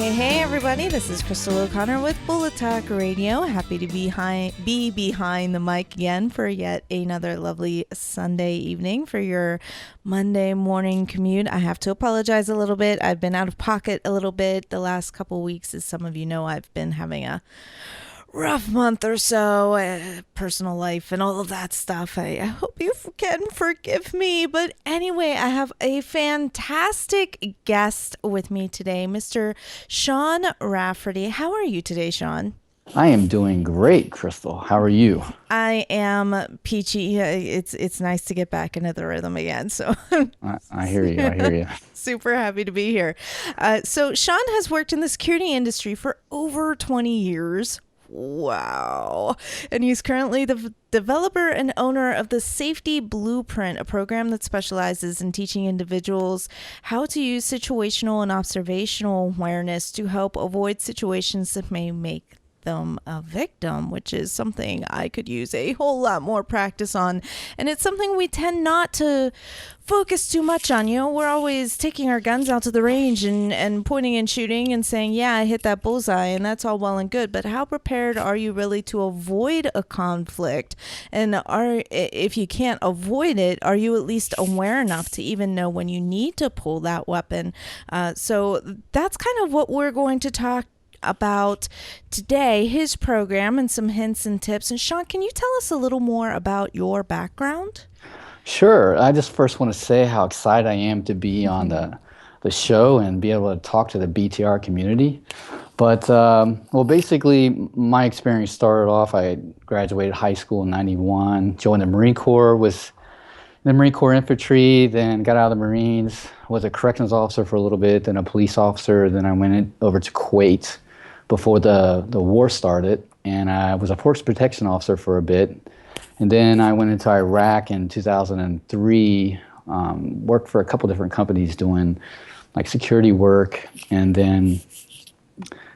Hey, everybody. This is Crystal O'Connor with Bullet Talk Radio. Happy to be behind the mic again for yet another lovely Sunday evening for your Monday morning commute. I have to apologize a little bit. I've been out of pocket a little bit the last couple weeks. As some of you know, I've been having a rough month or so, personal life and all of that stuff. I hope you can forgive me. But anyway, I have a fantastic guest with me today, Mr. Shawn Rafferty. How are you today, Shawn? I am doing great, Crystal. How are you? I am peachy. It's nice to get back into the rhythm again. So I hear you. I hear you. Super happy to be here. So Shawn has worked in the security industry for over 20 years. Wow. And he's currently the developer and owner of the Safety Blueprint, a program that specializes in teaching individuals how to use situational and observational awareness to help avoid situations that may make them a victim, which is something I could use a whole lot more practice on. And it's something we tend not to focus too much on. You know, we're always taking our guns out to the range and pointing and shooting and saying, yeah, I hit that bullseye, and that's all well and good. But how prepared are you really to avoid a conflict? And if you can't avoid it, are you at least aware enough to even know when you need to pull that weapon? So that's kind of what we're going to talk about today, his program and some hints and tips. And Shawn, can you tell us a little more about your background? Sure. I just first want to say how excited I am to be on the show and be able to talk to the BTR community. But, well, basically, my experience started off, I graduated high school in 91, joined the Marine Corps, was in the Marine Corps Infantry, then got out of the Marines, was a corrections officer for a little bit, then a police officer, then I went over to Kuwait before the war started, and I was a force protection officer for a bit. And then I went into Iraq in 2003, worked for a couple different companies doing like security work. And then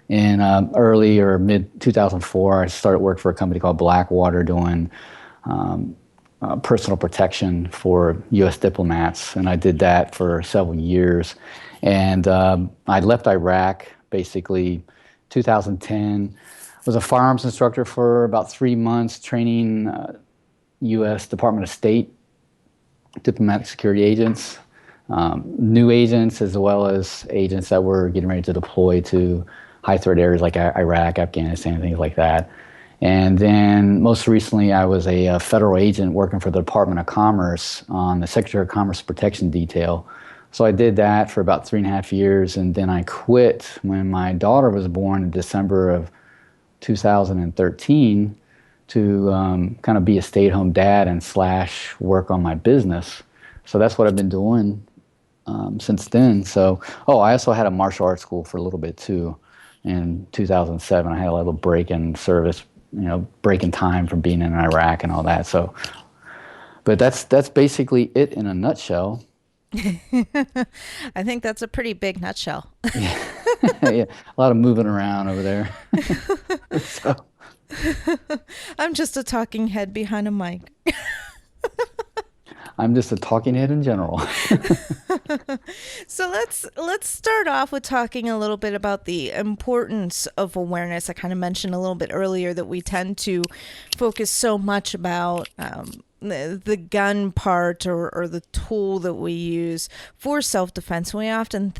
in early or mid 2004, I started work for a company called Blackwater doing personal protection for U.S. diplomats. And I did that for several years. And I left Iraq basically 2010, was a firearms instructor for about 3 months, training U.S. Department of State diplomatic security agents, new agents, as well as agents that were getting ready to deploy to high threat areas like Iraq, Afghanistan, things like that. And then most recently, I was a federal agent working for the Department of Commerce on the Secretary of Commerce Protection Detail. So I did that for about 3.5 years, and then I quit when my daughter was born in December of 2013 to kind of be a stay-at-home dad and / work on my business. So that's what I've been doing since then. So, I also had a martial arts school for a little bit too. In 2007, I had a little break in service, break in time from being in Iraq and all that. So, but that's basically it in a nutshell. I think that's a pretty big nutshell. Yeah. Yeah, a lot of moving around over there. So. I'm just a talking head behind a mic. I'm just a talking head in general. So let's start off with talking a little bit about the importance of awareness. I kind of mentioned a little bit earlier that we tend to focus so much about the gun part or the tool that we use for self-defense. We often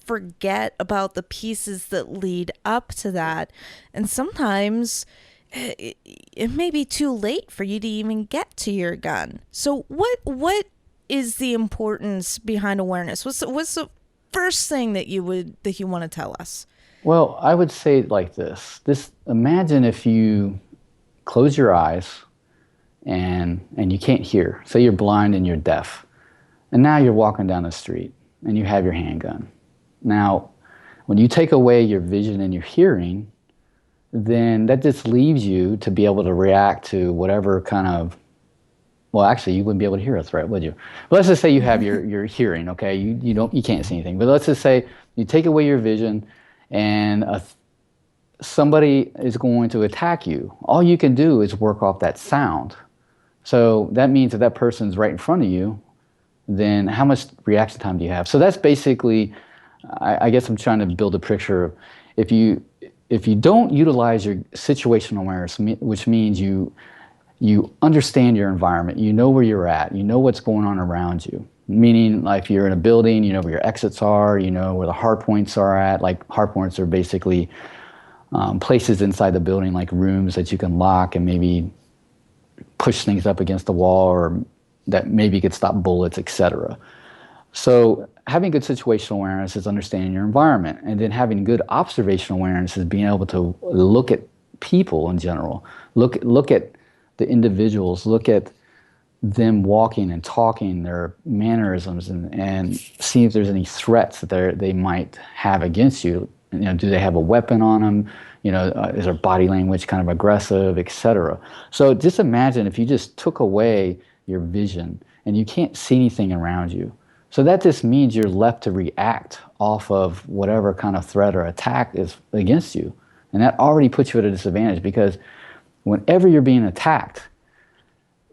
forget about the pieces that lead up to that. And sometimes it may be too late for you to even get to your gun. So what is the importance behind awareness? What's the first thing that you want to tell us? Well, I would say it like this. Imagine if you close your eyes and you can't hear. Say you're blind and you're deaf. And now you're walking down the street and you have your handgun. Now, when you take away your vision and your hearing, then that just leaves you to be able to react to whatever kind of, well, actually, you wouldn't be able to hear a threat, would you? But let's just say you have your hearing, okay? You can't see anything. But let's just say you take away your vision and somebody is going to attack you. All you can do is work off that sound. So that means if that person's right in front of you, then how much reaction time do you have? So that's basically I guess I'm trying to build a picture of if you if you don't utilize your situational awareness, which means you understand your environment, you know where you're at, you know what's going on around you. Meaning, like if you're in a building, you know where your exits are, you know where the hard points are at. Like hard points are basically places inside the building, like rooms that you can lock and maybe push things up against the wall, or that maybe could stop bullets, etc. So having good situational awareness is understanding your environment, and then having good observational awareness is being able to look at people in general, look at the individuals, look at them walking and talking, their mannerisms, and see if there's any threats that they might have against you. You know, do they have a weapon on them? You know, is their body language kind of aggressive, etc. So just imagine if you just took away your vision and you can't see anything around you. So that just means you're left to react off of whatever kind of threat or attack is against you. And that already puts you at a disadvantage, because whenever you're being attacked,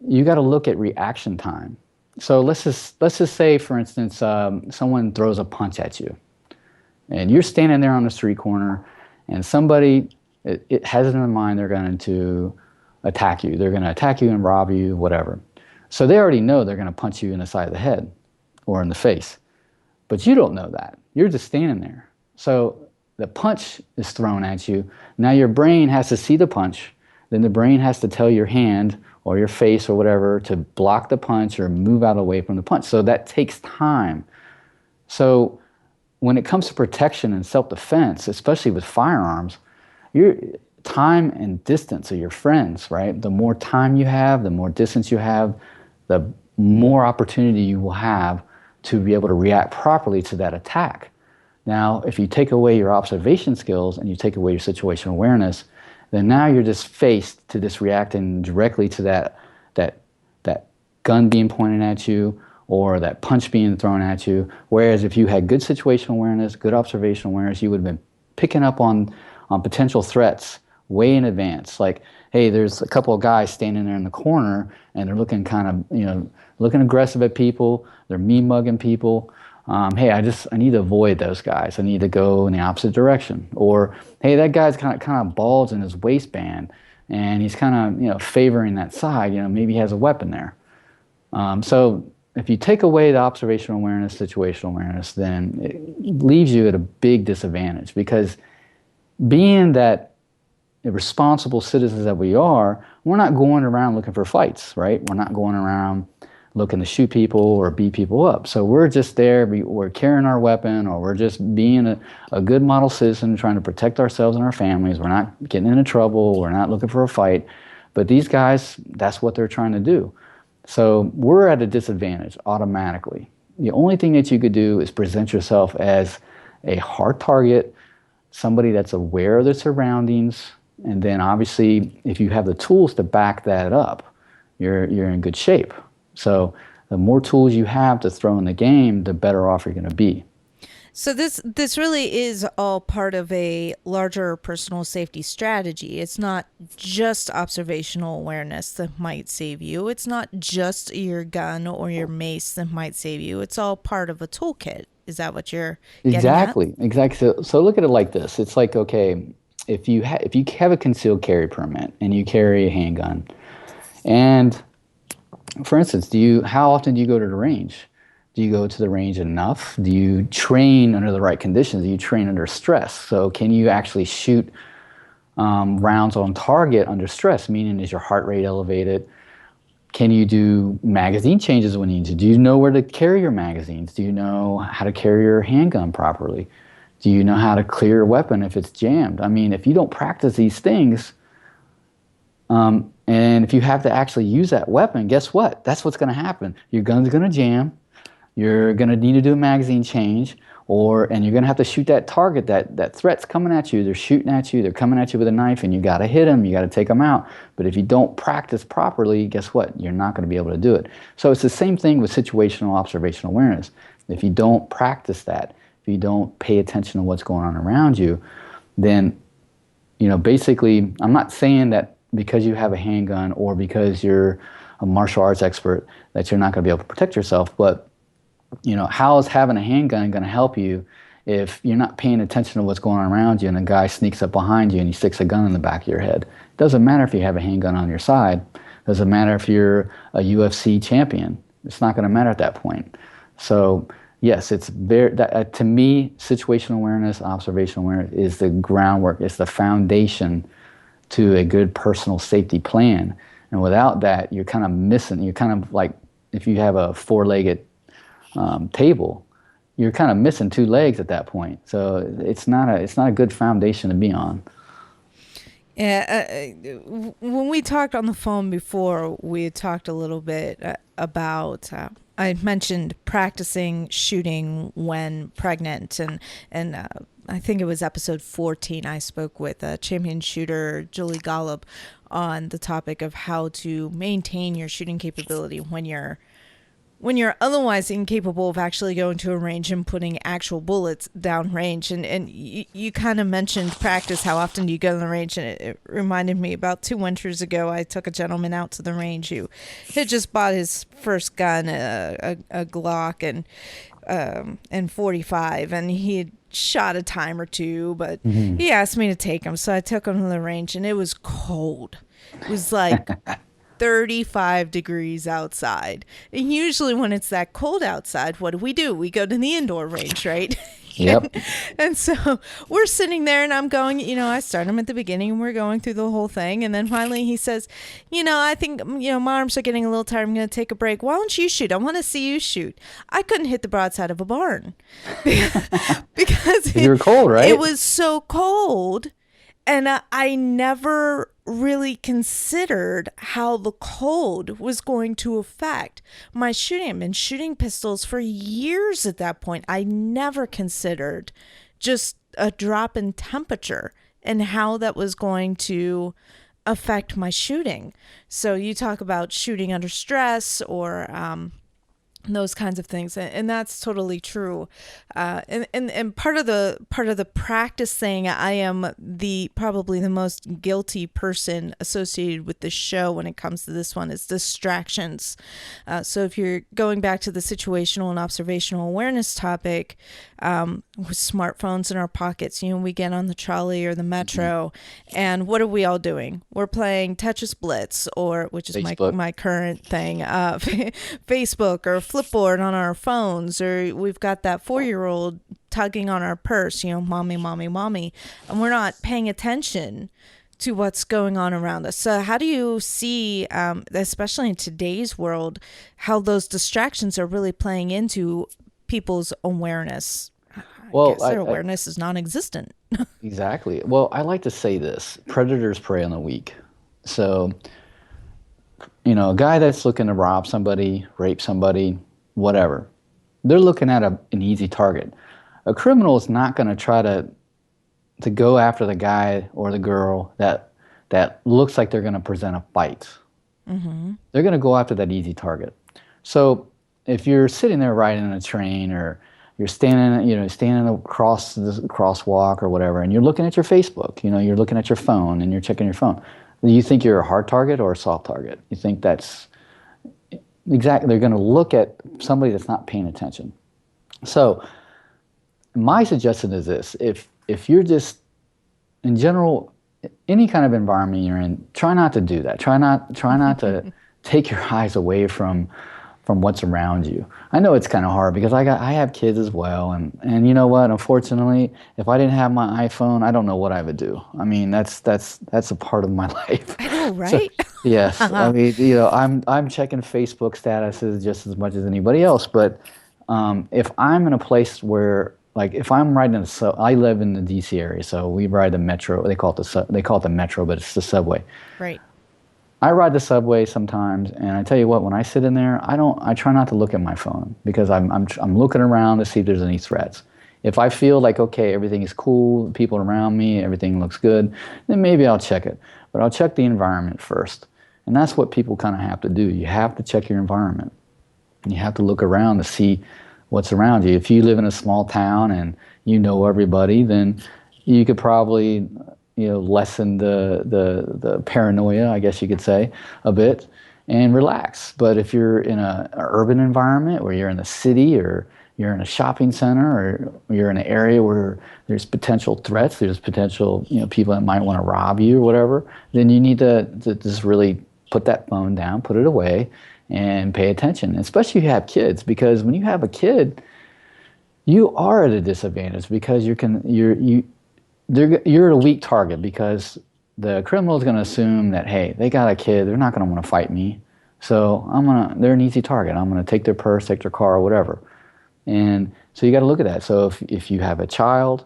you got to look at reaction time. So let's just say, for instance, someone throws a punch at you, and you're standing there on the street corner, and somebody it has it in their mind they're going to attack you. They're going to attack you and rob you, whatever. So they already know they're going to punch you in the side of the head or in the face, but you don't know that. You're just standing there. So the punch is thrown at you. Now your brain has to see the punch. Then the brain has to tell your hand or your face or whatever to block the punch or move out away from the punch. So that takes time. So when it comes to protection and self-defense, especially with firearms, your time and distance are your friends, right? The more time you have, the more distance you have, the more opportunity you will have to be able to react properly to that attack. Now, if you take away your observation skills and you take away your situational awareness, then now you're just faced to just reacting directly to that gun being pointed at you or that punch being thrown at you. Whereas if you had good situational awareness, good observational awareness, you would have been picking up on potential threats way in advance. Like, hey, there's a couple of guys standing there in the corner and they're looking kind of, looking aggressive at people. They're mean mugging people. Hey, I need to avoid those guys. I need to go in the opposite direction. Or, hey, that guy's kind of bald's in his waistband, and he's kind of favoring that side. Maybe he has a weapon there. So if you take away the observational awareness, situational awareness, then it leaves you at a big disadvantage, because being that responsible citizens that we are, we're not going around looking for fights, right? We're not going around looking to shoot people or beat people up. So we're just there, we're carrying our weapon, or we're just being a good model citizen trying to protect ourselves and our families. We're not getting into trouble, we're not looking for a fight. But these guys, that's what they're trying to do. So we're at a disadvantage automatically. The only thing that you could do is present yourself as a hard target, somebody that's aware of their surroundings, and then obviously if you have the tools to back that up, you're in good shape. So the more tools you have to throw in the game, the better off you're going to be. So this really is all part of a larger personal safety strategy. It's not just observational awareness that might save you. It's not just your gun or your mace that might save you. It's all part of a toolkit. Is that what you're getting at? Exactly. So look at it like this. It's like, okay, if you have a concealed carry permit and you carry a handgun, and for instance, how often do you go to the range? Do you go to the range enough? Do you train under the right conditions? Do you train under stress? So can you actually shoot rounds on target under stress? Meaning, is your heart rate elevated? Can you do magazine changes when you need to? Do you know where to carry your magazines? Do you know how to carry your handgun properly? Do you know how to clear your weapon if it's jammed? I mean, if you don't practice these things, and if you have to actually use that weapon, guess what? That's what's going to happen. Your gun's going to jam. You're going to need to do a magazine change, and you're going to have to shoot that target, that threat's coming at you. They're shooting at you. They're coming at you with a knife, and you got to hit them. You got to take them out. But if you don't practice properly, guess what? You're not going to be able to do it. So it's the same thing with situational observational awareness. If you don't practice that, if you don't pay attention to what's going on around you, then, basically, I'm not saying that because you have a handgun or because you're a martial arts expert that you're not going to be able to protect yourself, but how is having a handgun going to help you if you're not paying attention to what's going on around you and a guy sneaks up behind you and he sticks a gun in the back of your head. It doesn't matter if you have a handgun on your side. It doesn't matter if you're a UFC champion. It's not going to matter at that point. So yes, it's very, to me, situational awareness, observational awareness is the groundwork, it's the foundation to a good personal safety plan. And without that, you're kind of missing, you're kind of like, if you have a four-legged table, you're kind of missing two legs at that point. So it's not a good foundation to be on. Yeah, when we talked on the phone before, we had talked a little bit about. I mentioned practicing shooting when pregnant, and I think it was episode 14. I spoke with champion shooter Julie Golub on the topic of how to maintain your shooting capability when you're otherwise incapable of actually going to a range and putting actual bullets down range. And you kind of mentioned practice, how often do you go to the range? And it reminded me about 2 winters ago, I took a gentleman out to the range who had just bought his first gun, a Glock and 45, and he had shot a time or two, but he asked me to take him. So I took him to the range, and it was cold. It was like 35 degrees outside. And usually when it's that cold outside, what do? We go to the indoor range, right? Yep. And so we're sitting there, and I'm going, I start him at the beginning, and we're going through the whole thing. And then finally he says, I think, my arms are getting a little tired. I'm going to take a break. Why don't you shoot? I want to see you shoot. I couldn't hit the broadside of a barn because You were cold, right? It was so cold. And I never really considered how the cold was going to affect my shooting. I've been shooting pistols for years at that point. I never considered just a drop in temperature and how that was going to affect my shooting. So you talk about shooting under stress or those kinds of things, and that's totally true. And part of the practice thing, I am probably the most guilty person associated with this show when it comes to this one, is distractions. So if you're going back to the situational and observational awareness topic, with smartphones in our pockets, we get on the trolley or the metro, and what are we all doing? We're playing Tetris Blitz, which is my current thing, Facebook or Flipboard on our phones, or we've got that 4-year-old tugging on our purse, mommy, mommy, mommy, and we're not paying attention to what's going on around us. So how do you see, especially in today's world, how those distractions are really playing into people's awareness? I guess their awareness is non-existent. Exactly. Well, I like to say this: predators prey on the weak. So, a guy that's looking to rob somebody, rape somebody, whatever, they're looking at an easy target. A criminal is not going to try to go after the guy or the girl that looks like they're going to present a fight. Mm-hmm. They're going to go after that easy target. So if you're sitting there riding a train, or you're standing across the crosswalk or whatever, and you're looking at your Facebook, you're looking at your phone and you're checking your phone, do you think you're a hard target or a soft target? You think that's exactly, they're going to look at somebody that's not paying attention. So my suggestion is this: if you're just, in general, any kind of environment you're in, try not to do that. Try not to take your eyes away from what's around you. I know it's kind of hard because I have kids as well, and you know what? Unfortunately, if I didn't have my iPhone, I don't know what I would do. I mean, that's a part of my life. I know, right? So, yes, I mean, I'm checking Facebook statuses just as much as anybody else. But if I'm in a place where, like, if I'm riding I live in the DC area, so we ride the metro. They call it the metro, but it's the subway. Right. I ride the subway sometimes, and I tell you what, when I sit in there, I try not to look at my phone, because I'm looking around to see if there's any threats. If I feel like, okay, everything is cool, people around me, everything looks good, then maybe I'll check it. But I'll check the environment first. And that's what people kind of have to do. You have to check your environment. You have to look around to see what's around you. If you live in a small town and you know everybody, then you could probably lessen the paranoia, I guess you could say, a bit, and relax. But if you're in an urban environment, or you're in the city, or you're in a shopping center or you're in an area where there's potential threats, there's potential, people that might want to rob you or whatever, then you need to just really put that phone down, put it away, and pay attention. Especially if you have kids, because when you have a kid, you are at a disadvantage because you're a weak target because the criminal is going to assume that, hey, they got a kid, they're not going to want to fight me, so they're an easy target. I'm going to take their purse, take their car, or whatever. And so you got to look at that. So if you have a child,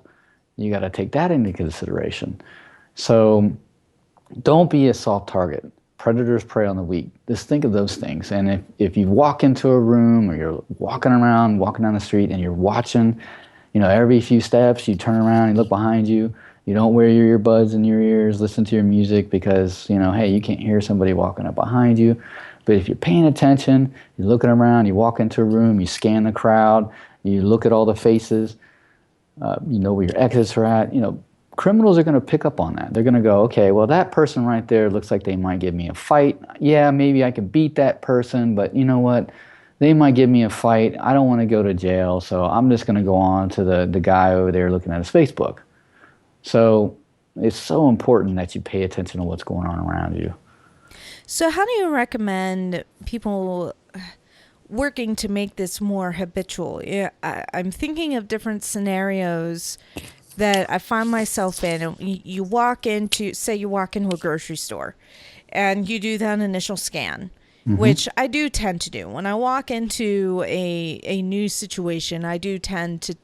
you got to take that into consideration. So don't be a soft target. Predators prey on the weak. Just think of those things. And if you walk into a room or you're walking around, walking down the street, and you're watching, every few steps you turn around, you look behind you, you don't wear your earbuds in your ears, listen to your music because, hey, you can't hear somebody walking up behind you. But if you're paying attention, you're looking around, you walk into a room, you scan the crowd, you look at all the faces, you know where your exits are at, criminals are going to pick up on that. They're going to go, okay, well, that person right there looks like they might give me a fight. Yeah, maybe I can beat that person, but you know what? They might give me a fight. I don't want to go to jail, so I'm just going to go on to the guy over there looking at his Facebook. So it's so important that you pay attention to what's going on around you. So how do you recommend people working to make this more habitual? Yeah, I'm thinking of different scenarios that I find myself in. You walk into a grocery store and you do that initial scan, which I do tend to do. When I walk into a new situation, I do tend to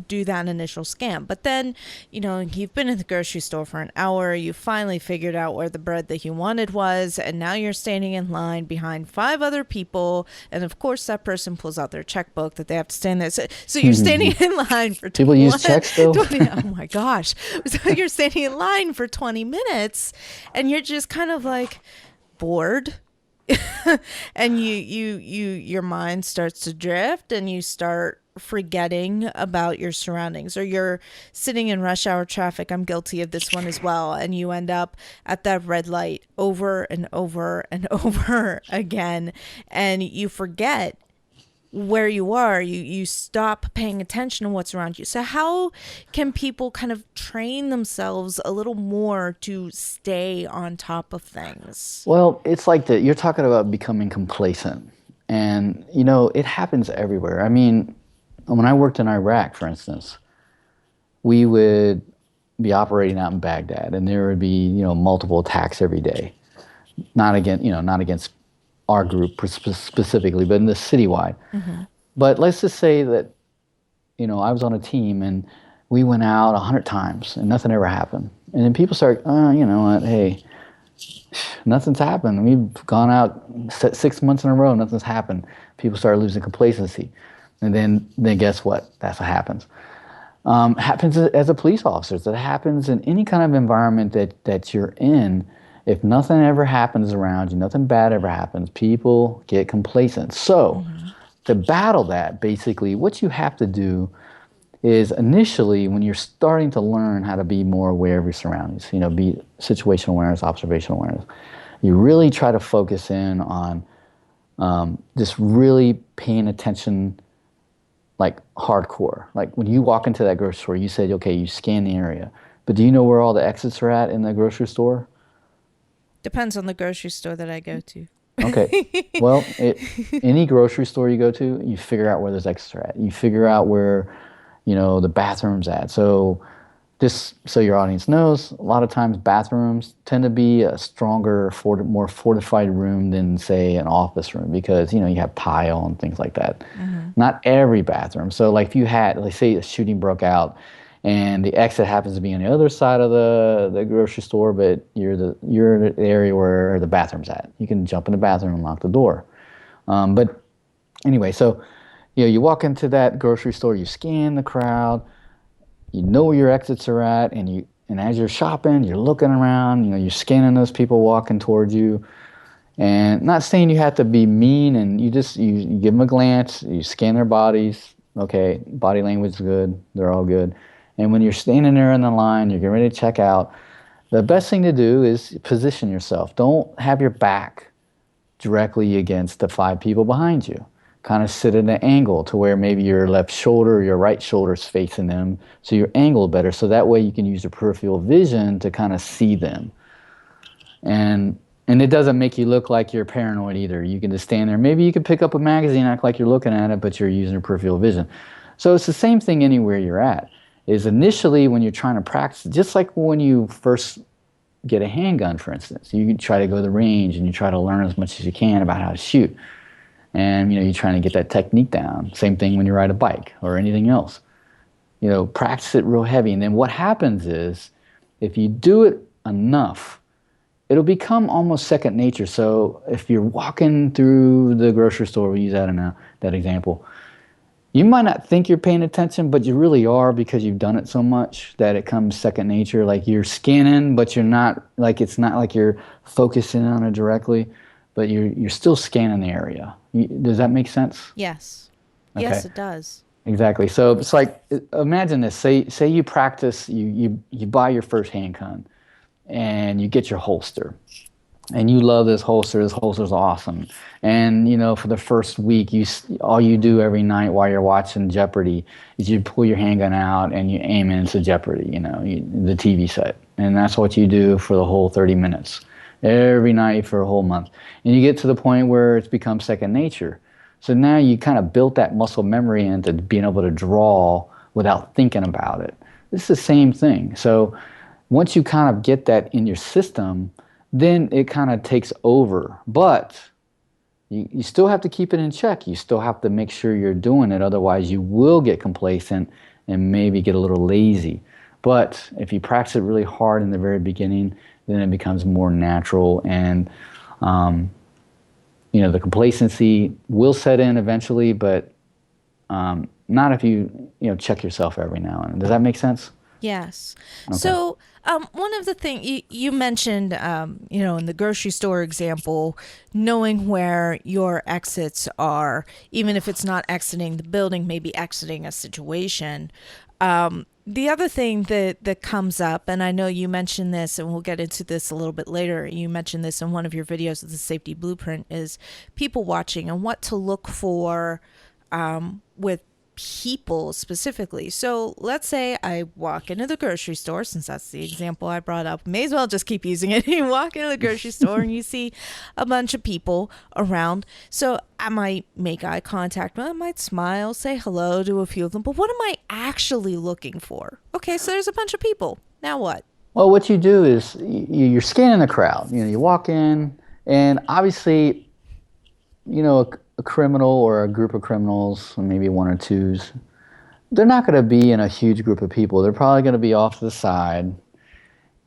do that initial scan. But then, you've been in the grocery store for an hour, you finally figured out where the bread that you wanted was, and now you're standing in line behind 5 other people, and of course that person pulls out their checkbook that they have to stand there. So you're standing in line for people use checks still? 20, oh my gosh. So you're standing in line for 20 minutes, and you're just kind of like bored. And your mind starts to drift and you start forgetting about your surroundings, or you're sitting in rush hour traffic. I'm guilty of this one as well. And you end up at that red light over and over and over again, and you forget where you are. You stop paying attention to what's around you. So how can people kind of train themselves a little more to stay on top of things? Well, it's like that. You're talking about becoming complacent, and it happens everywhere. I mean, when I worked in Iraq, for instance, we would be operating out in Baghdad, and there would be multiple attacks every day. Not against our group specifically, but in the citywide. But let's just say that I was on a team and we went out 100 times and nothing ever happened. And then people start, you know what? Hey, nothing's happened. We've gone out 6 months in a row, nothing's happened. People start losing complacency. And then guess what? That's what happens. Happens as a police officer. It happens in any kind of environment that you're in. If nothing ever happens around you, nothing bad ever happens, people get complacent. So to battle that, basically, what you have to do is initially, when you're starting to learn how to be more aware of your surroundings, be situational awareness, observational awareness, you really try to focus in on just really paying attention, like hardcore. Like when you walk into that grocery store, you said, okay, you scan the area, but do you know where all the exits are at in the grocery store? Depends on the grocery store that I go to. Okay. Well, any grocery store you go to, you figure out where those exits are at. You figure out where, the bathroom's at. So just so your audience knows, a lot of times bathrooms tend to be a stronger, more fortified room than, say, an office room because, you have tile and things like that. Not every bathroom. So like if you had, let's say a shooting broke out and the exit happens to be on the other side of the grocery store, but you're in the area where the bathroom's at. You can jump in the bathroom and lock the door. But anyway, so you walk into that grocery store, you scan the crowd, you know where your exits are at, and as you're shopping, you're looking around, you're scanning those people walking towards you. And not saying you have to be mean, and you give them a glance, you scan their bodies. Okay, body language is good, they're all good. And when you're standing there in the line, you're getting ready to check out, the best thing to do is position yourself. Don't have your back directly against the 5 people behind you. kind of sit at an angle to where maybe your left shoulder or your right shoulder is facing them, so you're angled better. So that way you can use your peripheral vision to kind of see them. And it doesn't make you look like you're paranoid either. You can just stand there. Maybe you can pick up a magazine, act like you're looking at it, but you're using your peripheral vision. So it's the same thing anywhere you're at. Is initially when you're trying to practice, just like when you first get a handgun, for instance, you try to go to the range and you try to learn as much as you can about how to shoot. And you're trying to get that technique down. Same thing when you ride a bike or anything else. Practice it real heavy. And then what happens is, if you do it enough, it'll become almost second nature. So if you're walking through the grocery store, we use that example, you might not think you're paying attention, but you really are, because you've done it so much that it comes second nature. Like you're scanning, but you're not, like, it's not like you're focusing on it directly, but you're still scanning the area. Does that make sense? Yes. Okay. Yes, it does. Exactly. So it's like, imagine this. Say you practice, you buy your first handgun and you get your holster. And you love this holster. This holster's awesome. And for the first week, all you do every night while you're watching Jeopardy is you pull your handgun out and you aim it into Jeopardy, the TV set. And that's what you do for the whole 30 minutes, every night for a whole month. And you get to the point where it's become second nature. So now you kind of built that muscle memory into being able to draw without thinking about it. It's the same thing. So once you kind of get that in your system, then it kind of takes over. But you still have to keep it in check. You still have to make sure you're doing it. Otherwise, you will get complacent and maybe get a little lazy. But if you practice it really hard in the very beginning, then it becomes more natural. And, the complacency will set in eventually, but not if you check yourself every now and then. Does that make sense? Yes. Okay. So one of the things you mentioned, in the grocery store example, knowing where your exits are, even if it's not exiting the building, maybe exiting a situation. The other thing that comes up, and I know you mentioned this, and we'll get into this a little bit later, you mentioned this in one of your videos of the safety blueprint, is people watching and what to look for with people specifically. So let's say I walk into the grocery store, since that's the example I brought up, may as well just keep using it. You walk into the grocery store and you see a bunch of people around. So I might make eye contact, I might smile, say hello to a few of them, but what am I actually looking for? Okay, so there's a bunch of people. Now what? Well, what you do is you're scanning the crowd. You walk in, and obviously, a criminal or a group of criminals, maybe one or twos, they're not going to be in a huge group of people. They're probably going to be off to the side,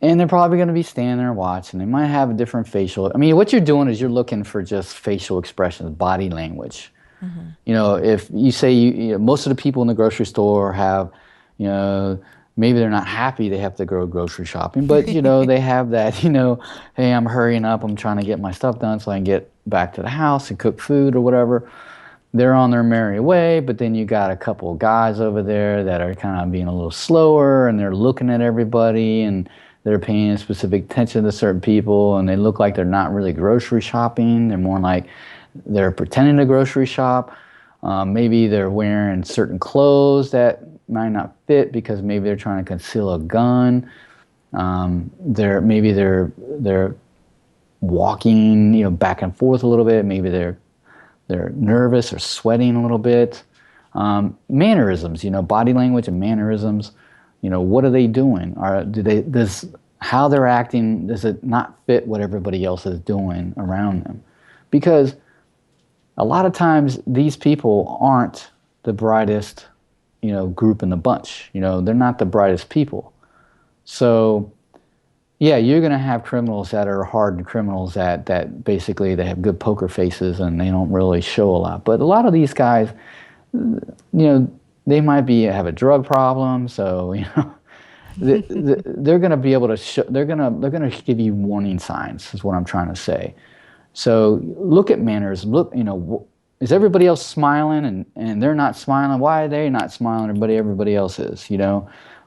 and they're probably going to be standing there watching. They might have a different facial. I mean, what you're doing is you're looking for just facial expressions, body language. Mm-hmm. If you say most of the people in the grocery store have, maybe they're not happy they have to go grocery shopping, but they have that, hey, I'm hurrying up, I'm trying to get my stuff done so I can get back to the house and cook food or whatever. They're on their merry way, but then you got a couple of guys over there that are kind of being a little slower, and they're looking at everybody, and they're paying specific attention to certain people, and they look like they're not really grocery shopping. They're more like they're pretending to grocery shop. Maybe they're wearing certain clothes that might not fit because maybe they're trying to conceal a gun. They're walking, back and forth a little bit. Maybe they're nervous or sweating a little bit. Mannerisms, body language and mannerisms. What are they doing? How they're acting, does it not fit what everybody else is doing around them? Because a lot of times these people aren't the brightest, group in the bunch. They're not the brightest people. So, yeah, you're going to have criminals that are hardened criminals that basically they have good poker faces and they don't really show a lot. But a lot of these guys, they might have a drug problem. So, they're going to be able to show. They're going to give you warning signs. Is what I'm trying to say. So look at manners. Look, is everybody else smiling and they're not smiling? Why are they not smiling? Everybody else is.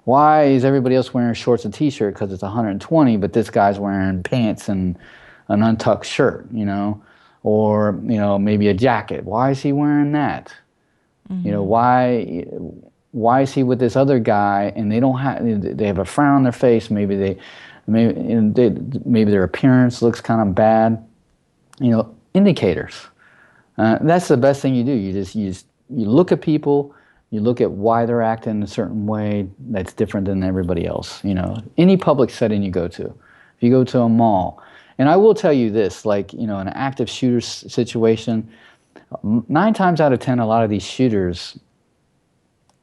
Why is everybody else wearing shorts and t-shirt because it's 120, but this guy's wearing pants and an untucked shirt? or maybe a jacket. Why is he wearing that? Why is he with this other guy and they have a frown on their face? Maybe their appearance looks kind of bad. Indicators. That's the best thing you do. You look at people, you look at why they're acting a certain way that's different than everybody else. Any public setting you go to, if you go to a mall, and I will tell you this, like an active shooter situation, 9 times out of 10, a lot of these shooters,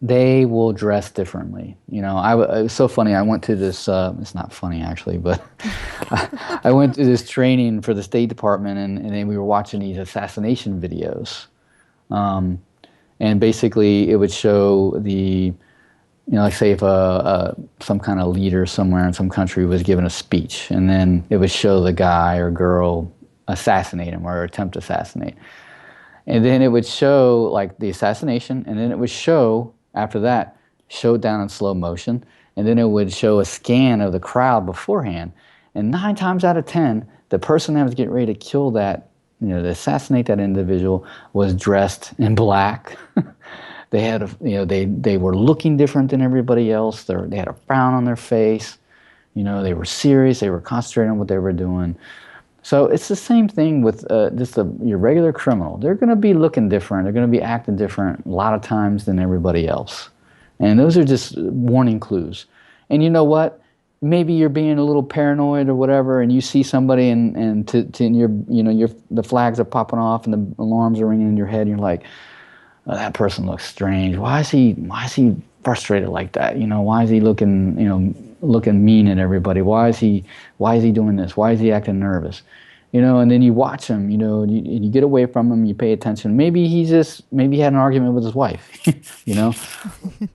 they will dress differently. It was so funny. I went to this. It's not funny actually, but I went to this training for the State Department, and then we were watching these assassination videos. And basically, it would show like say if some kind of leader somewhere in some country was giving a speech, and then it would show the guy or girl assassinate him or attempt to assassinate. And then it would show like the assassination, and then it would show after that, show it down in slow motion, and then it would show a scan of the crowd beforehand. And 9 times out of 10, the person that was getting ready to kill that, to assassinate that individual was dressed in black. They had they were looking different than everybody else. They had a frown on their face. They were serious. They were concentrating on what they were doing. So it's the same thing with your regular criminal. They're going to be looking different. They're going to be acting different a lot of times than everybody else. And those are just warning clues. And you know what? Maybe you're being a little paranoid or whatever, and you see somebody and the flags are popping off and the alarms are ringing in your head, and you're like, oh, that person looks strange. Why is he frustrated like that? Why is he looking mean at everybody? Why is he doing this? Why is he acting nervous? And then you watch him, you get away from him, you pay attention. Maybe he had an argument with his wife,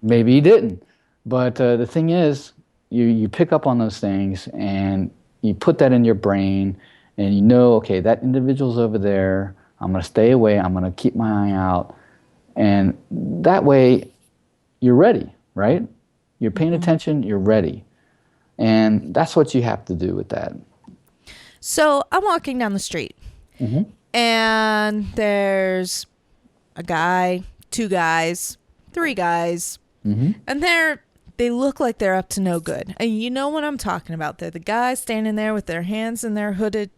maybe he didn't. But the thing is, you pick up on those things and you put that in your brain, and okay, that individual's over there. I'm going to stay away. I'm going to keep my eye out. And that way you're ready, right? You're paying attention, you're ready. And that's what you have to do with that. So I'm walking down the street, and there's a guy, 2 guys, 3 guys, and they look like they're up to no good. And you know what I'm talking about. They're the guys standing there with their hands in their hooded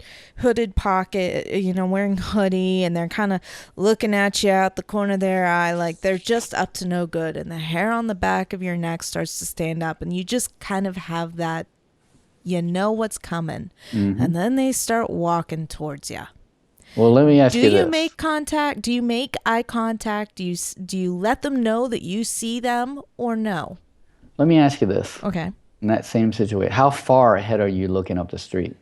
pocket, wearing hoodie, and they're kind of looking at you out the corner of their eye like they're just up to no good. And the hair on the back of your neck starts to stand up, and you just kind of have that, what's coming. And then they start walking towards you. Well, let me ask you this. Do you make contact? Do you make eye contact? Do you let them know that you see them or no? Let me ask you this. Okay. In that same situation, how far ahead are you looking up the street?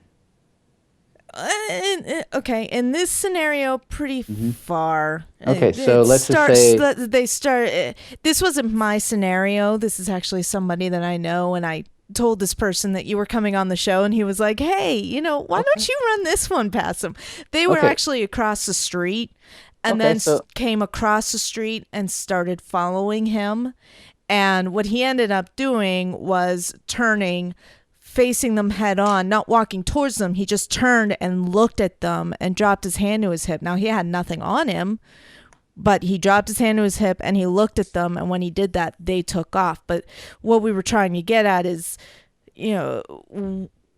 Okay, in this scenario, pretty far. Okay, so let's just say this wasn't my scenario. This is actually somebody that I know, and I told this person that you were coming on the show, and he was like, "Hey, why don't you run this one past them?" They were actually across the street, and then came across the street and started following him. And what he ended up doing was turning, facing them head on, not walking towards them. He just turned and looked at them and dropped his hand to his hip. Now, he had nothing on him, but he dropped his hand to his hip and he looked at them. And when he did that, they took off. But what we were trying to get at is,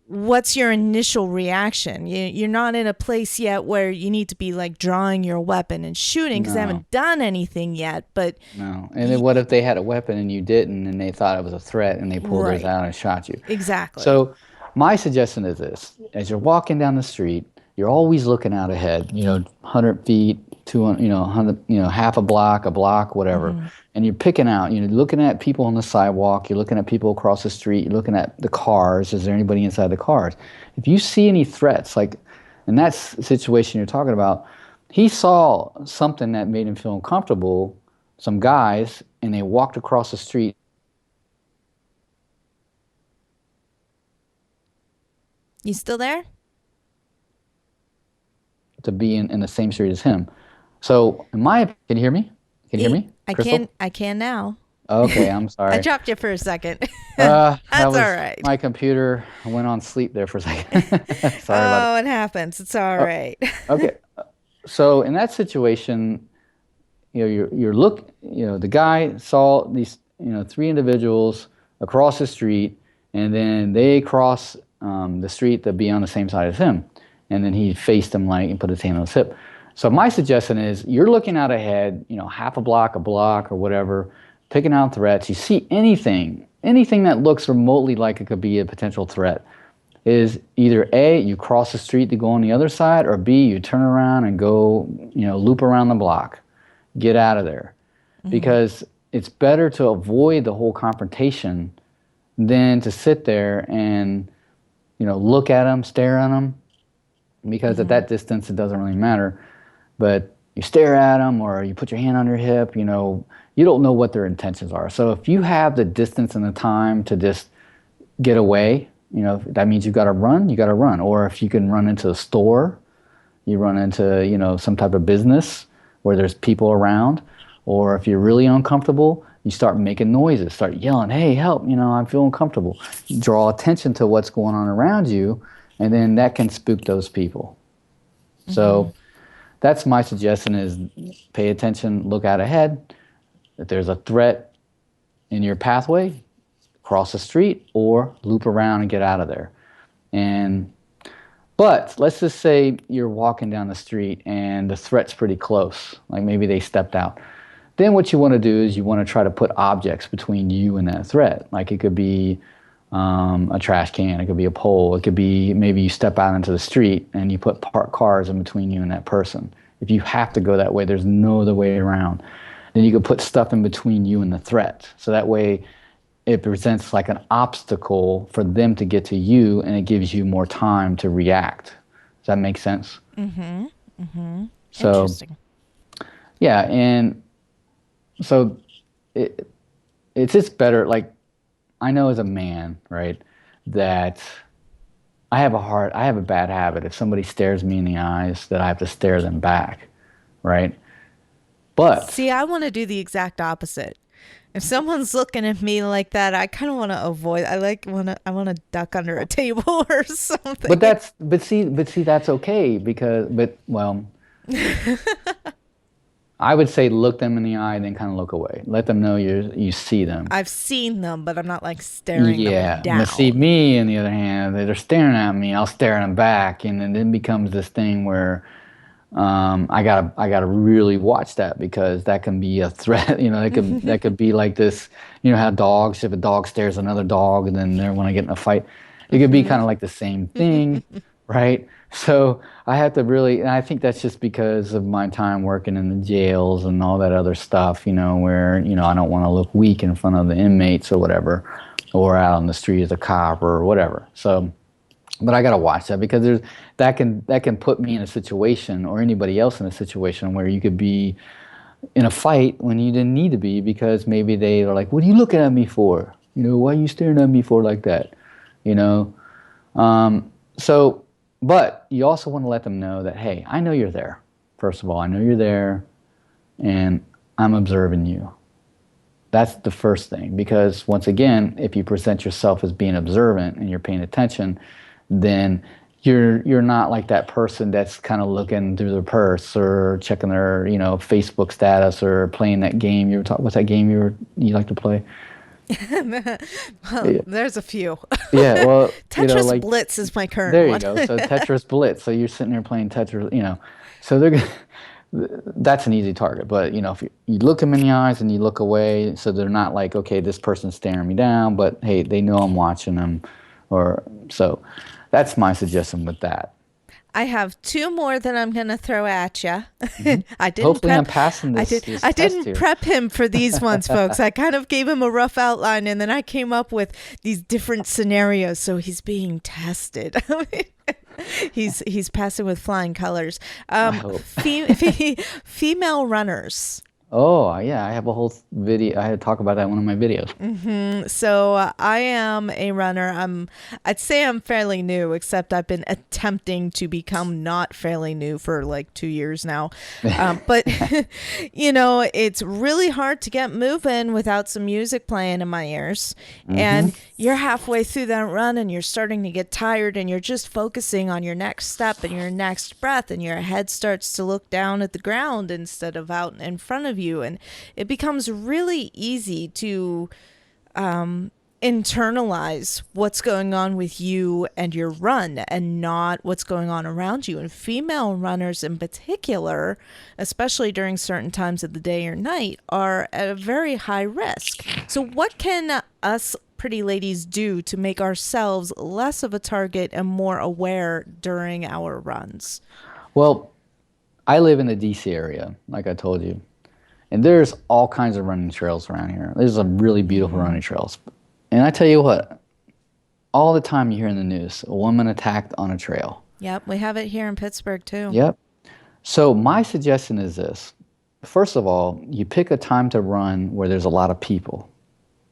what's your initial reaction? You're not in a place yet where you need to be like drawing your weapon and shooting because they haven't done anything yet. But no. And then what if they had a weapon and you didn't, and they thought it was a threat and they pulled theirs out and shot you? Exactly. So my suggestion is this: as you're walking down the street, you're always looking out ahead. 100 feet, 200, 100, half a block, whatever. And you're picking out, you're looking at people on the sidewalk, you're looking at people across the street, you're looking at the cars. Is there anybody inside the cars? If you see any threats, like in that situation you're talking about, he saw something that made him feel uncomfortable, some guys, and they walked across the street. You still there? To be in the same street as him. So, can you hear me? Can you hear me? Crystal? I can now. Okay, I'm sorry. I dropped you for a second. That's all right. My computer went on sleep there for a second. Sorry about it happens. It's all right. Okay. So in that situation, the guy saw these, three individuals across the street, and then they cross the street to be on the same side as him, and then he faced them like and put his hand on his hip. So my suggestion is you're looking out ahead, half a block, or whatever, picking out threats. You see anything that looks remotely like it could be a potential threat is either A, you cross the street to go on the other side, or B, you turn around and go, loop around the block. Get out of there. Because it's better to avoid the whole confrontation than to sit there and, look at them, stare at them, because at that distance it doesn't really matter. But you stare at them or you put your hand on your hip, you don't know what their intentions are. So if you have the distance and the time to just get away, that means you got to run, you got to run. Or if you can run into a store, you run into, some type of business where there's people around. Or if you're really uncomfortable, you start making noises, start yelling, hey, help, I'm feeling uncomfortable. Draw attention to what's going on around you, and then that can spook those people. So that's my suggestion is pay attention, look out ahead. If there's a threat in your pathway, cross the street or loop around and get out of there. But let's just say you're walking down the street and the threat's pretty close, like maybe they stepped out. Then what you want to do is you want to try to put objects between you and that threat. Like it could be a trash can, it could be a pole, it could be maybe you step out into the street and you put parked cars in between you and that person. If you have to go that way, there's no other way around. Then you could put stuff in between you and the threat. So that way it presents like an obstacle for them to get to you, and it gives you more time to react. Does that make sense? So, Interesting. yeah, and so it's just better. Like I know as a man, right, that I have a bad habit. If somebody stares me in the eyes, that I have to stare them back, right? But See, I want to do the exact opposite. If someone's looking at me like that, I kind of want to avoid. I want to duck under a table or something. but see that's okay because I would say look them in the eye and then kind of look away. Let them know you see them. I've seen them, but I'm not like staring Yeah, them down. but see me on the other hand, they're staring at me. I'll stare at them back, and then it becomes this thing where I gotta really watch that because that can be a threat. That could be like this. How dogs, if a dog stares at another dog and then they want to get in a fight, it could be kind of like the same thing, right? So I have to really, and I think that's just because of my time working in the jails and all that other stuff. Where I don't want to look weak in front of the inmates or whatever, or out on the street as a cop or whatever. So. But I gotta watch that because that can put me in a situation or anybody else in a situation where you could be in a fight when you didn't need to be because maybe they are like, "What are you looking at me for? Why are you staring at me for like that?" So, but you also want to let them know that, hey, I know you're there. First of all, I know you're there, and I'm observing you. That's the first thing because once again, if you present yourself as being observant and you're paying attention, then you're not like that person that's kind of looking through their purse or checking their Facebook status or playing that game you were talking. What's that game you like to play? Well, there's a few. Yeah, well, Tetris Blitz is my current there you one. go. So Tetris Blitz. So you're sitting there playing Tetris. So that's an easy target. But if you look them in the eyes and you look away, so they're not like, okay, this person's staring me down, but hey, they know I'm watching them, or so. That's my suggestion with that. I have two more that I'm going to throw at you. I didn't Hopefully prep. I'm passing this. I test didn't here. prep him for these ones, folks. I kind of gave him a rough outline, and then I came up with these different scenarios. So he's being tested. He's passing with flying colors. I hope. Female runners. Oh, yeah, I have a whole video. I had to talk about that in one of my videos. So I am a runner. I'd say I'm fairly new, except I've been attempting to become not fairly new for like 2 years now. But it's really hard to get moving without some music playing in my ears. Mm-hmm. And you're halfway through that run and you're starting to get tired and you're just focusing on your next step and your next breath, and your head starts to look down at the ground instead of out in front of you. And it becomes really easy to internalize what's going on with you and your run and not what's going on around you. And female runners in particular, especially during certain times of the day or night, are at a very high risk. So what can us pretty ladies do to make ourselves less of a target and more aware during our runs? Well, I live in the DC area, like I told you, and there's all kinds of running trails around here. There's some really beautiful running trails. And I tell you what, all the time you hear in the news, a woman attacked on a trail. Yep, we have it here in Pittsburgh too. Yep. So my suggestion is this. First of all, you pick a time to run where there's a lot of people.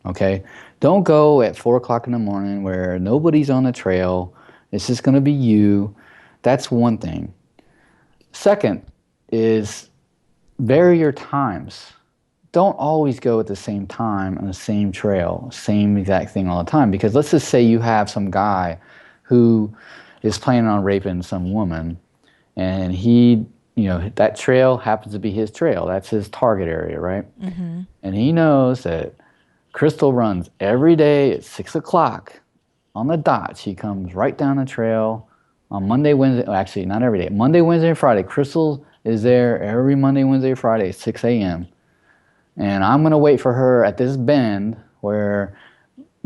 Okay? Don't go at 4 o'clock in the morning where nobody's on the trail. It's just going to be you. That's one thing. Second is vary your times. Don't always go at the same time on the same trail, same exact thing all the time. Because let's just say you have some guy who is planning on raping some woman, and that trail happens to be his trail. That's his target area, right? Mm-hmm. And he knows that Crystal runs every day at 6 o'clock on the dot. She comes right down the trail on Monday, Wednesday. Well, actually, not every day. Monday, Wednesday, and Friday. Crystal is there every Monday, Wednesday, Friday at 6 a.m. And I'm going to wait for her at this bend where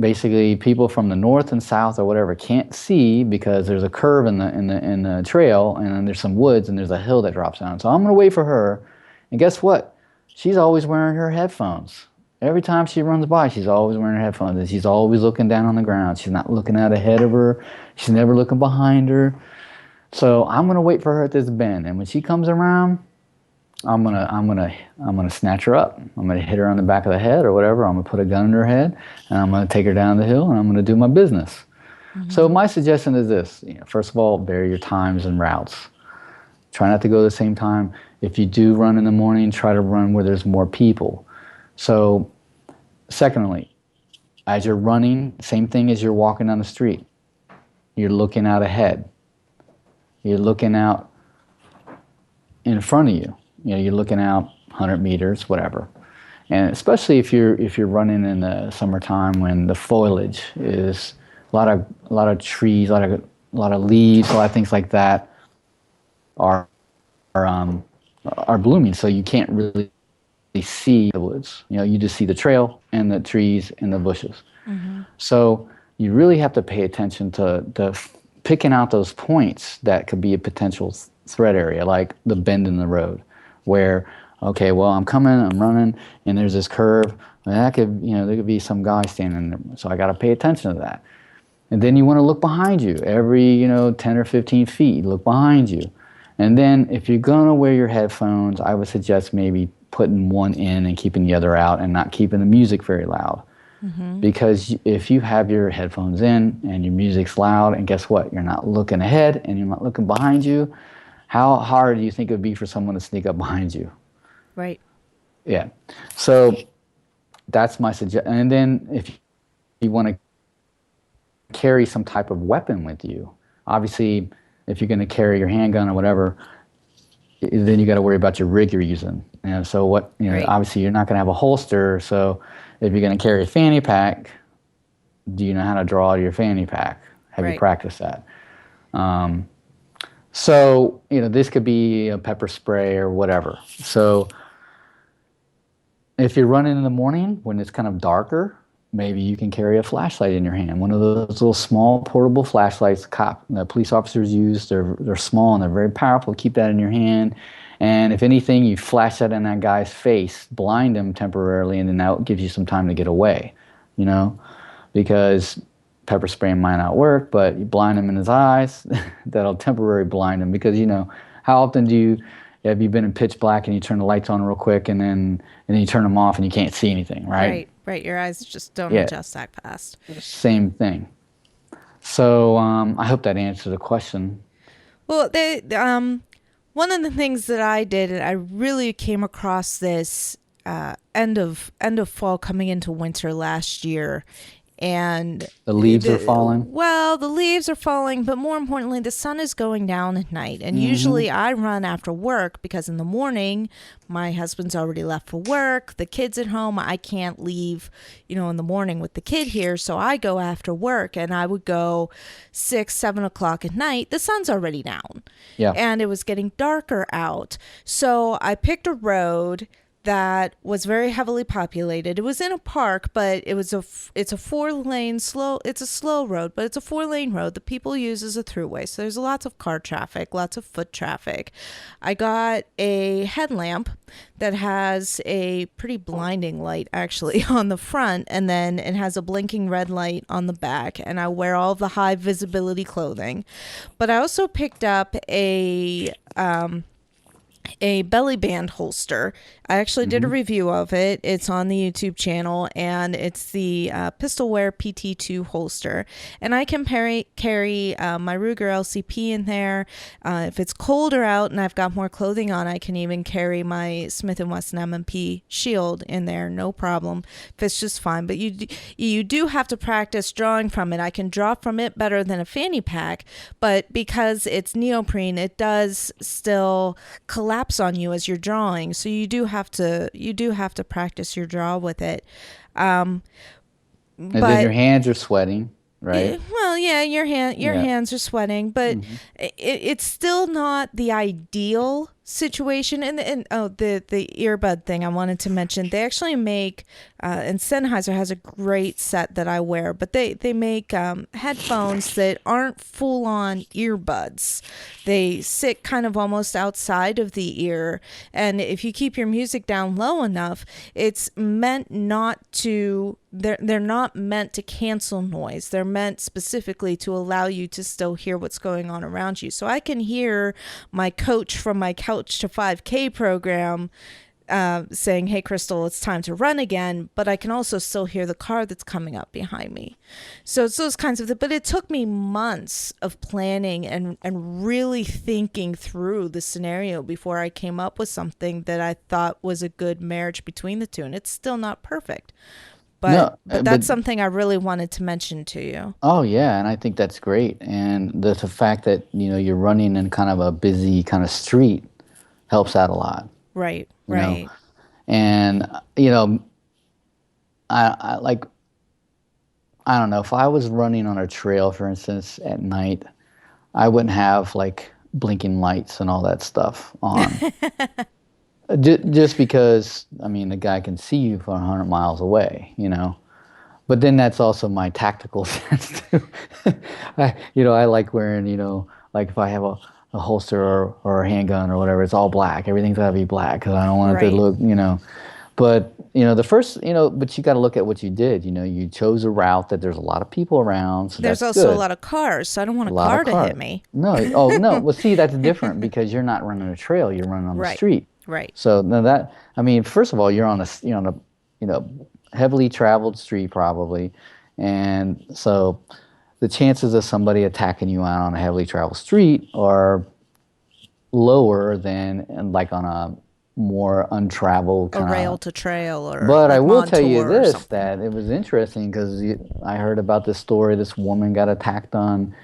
basically people from the north and south or whatever can't see because there's a curve in the trail, and then there's some woods and there's a hill that drops down. So I'm going to wait for her. And guess what? She's always wearing her headphones. Every time she runs by, she's always wearing her headphones, and she's always looking down on the ground. She's not looking out ahead of her. She's never looking behind her. So I'm going to wait for her at this bend. And when she comes around, I'm gonna snatch her up. I'm gonna hit her on the back of the head or whatever. I'm gonna put a gun in her head, and I'm gonna take her down the hill, and I'm gonna do my business. Mm-hmm. So my suggestion is this: first of all, vary your times and routes. Try not to go the same time. If you do run in the morning, try to run where there's more people. So, secondly, as you're running, same thing as you're walking down the street. You're looking out ahead. You're looking out in front of you. You're looking out 100 meters, whatever. And especially if you're running in the summertime when the foliage is a lot of trees, a lot of leaves, a lot of things like that are blooming, so you can't really see the woods. You just see the trail and the trees and the bushes. Mm-hmm. So you really have to pay attention to picking out those points that could be a potential threat area, like the bend in the road, where, okay, well, I'm running, and there's this curve. And that could, there could be some guy standing there, so I got to pay attention to that. And then you want to look behind you every, 10 or 15 feet. Look behind you. And then if you're going to wear your headphones, I would suggest maybe putting one in and keeping the other out, and not keeping the music very loud. Mm-hmm. Because if you have your headphones in and your music's loud, and guess what? You're not looking ahead and you're not looking behind you, how hard do you think it would be for someone to sneak up behind you? Right. Yeah. So that's my suggestion. And then if you want to carry some type of weapon with you, obviously, if you're going to carry your handgun or whatever, then you got to worry about your rig you're using. So Right. Obviously you're not going to have a holster. So if you're going to carry a fanny pack, do you know how to draw out of your fanny pack? Have Right. you practiced that? So, this could be a pepper spray or whatever. So if you're running in the morning when it's kind of darker, maybe you can carry a flashlight in your hand. One of those little small portable flashlights the police officers use. They're small and they're very powerful. Keep that in your hand. And if anything, you flash that in that guy's face, blind him temporarily, and then that gives you some time to get away, because pepper spraying might not work, but you blind him in his eyes, that'll temporarily blind him. Because, how often do Have you been in pitch black and you turn the lights on real quick and then you turn them off and you can't see anything, right? Right, right. Your eyes just don't Yeah, adjust that fast. same thing. So I hope that answered the question. Well, one of the things that I did, and I really came across this end of fall coming into winter last year, and The leaves are falling. the leaves are falling, but more importantly, the sun is going down at night. And Hmm. usually, I run after work because in the morning, my husband's already left for work. The kid's at home. I can't leave, in the morning with the kid here, so I go after work, and I would go 6, 7 o'clock at night. The sun's already down, Yeah. and it was getting darker out. So I picked a road that was very heavily populated. It was in a park, but it's a 4 lane slow. It's a slow road, but it's a 4 lane road that people use as a throughway. So there's lots of car traffic, lots of foot traffic. I got a headlamp that has a pretty blinding light actually on the front, and then it has a blinking red light on the back. And I wear all of the high visibility clothing, but I also picked up a belly band holster. I actually did a Hmm. review of it. It's on the YouTube channel, and it's the Pistolware PT2 holster. And I can carry my Ruger LCP in there. If it's colder out and I've got more clothing on, I can even carry my Smith & Wesson M&P shield in there, no problem. Fits just fine. But you do have to practice drawing from it. I can draw from it better than a fanny pack, but because it's neoprene, it does still collapse on you as you're drawing. So you do have to practice your draw with it. Um, And then but your hands are sweating, right? well, yeah, your Yeah. hands are sweating, but Hmm. it's still not the ideal situation. And oh, the earbud thing I wanted to mention, they actually make and Sennheiser has a great set that I wear, but they make headphones that aren't full on earbuds. They sit kind of almost outside of the ear, and if you keep your music down low enough, it's meant not to they're not meant to cancel noise. They're meant specifically to allow you to still hear what's going on around you. So I can hear my coach from my Couch to 5K program saying, "Hey, Crystal, it's time to run again," but I can also still hear the car that's coming up behind me. So it's those kinds of things. But it took me months of planning and really thinking through the scenario before I came up with something that I thought was a good marriage between the two. And it's still not perfect. But No, but but that's something I really wanted to mention to you. oh yeah, and I think that's great. And the fact that you're running in kind of a busy kind of street helps out a lot. Right, You know, right. and I like I don't know if I was running on a trail, for instance, at night, I wouldn't have like blinking lights and all that stuff on. Just because I mean the guy can see you for 100 miles away. But then that's also my tactical sense too. I like wearing, like if I have a holster or a handgun or whatever, it's all black. Everything's got to be black because I don't want it to Right. look. But, but you got to look at what you did. You chose a route that there's a lot of people around, so There's that's also a good. lot of cars, so I don't want A a lot of car to hit cars. me. No, oh no. Well, see, that's different because you're not running a trail. You're running on the Right. street. Right. So now that I mean, first of all, you're on a you know heavily traveled street probably, and so the chances of somebody attacking you out on a heavily traveled street are lower than like on a more untraveled A kind rail of. to trail or But I like will tell you Montour or this, something. that it was interesting because I heard about this story. This woman got attacked on.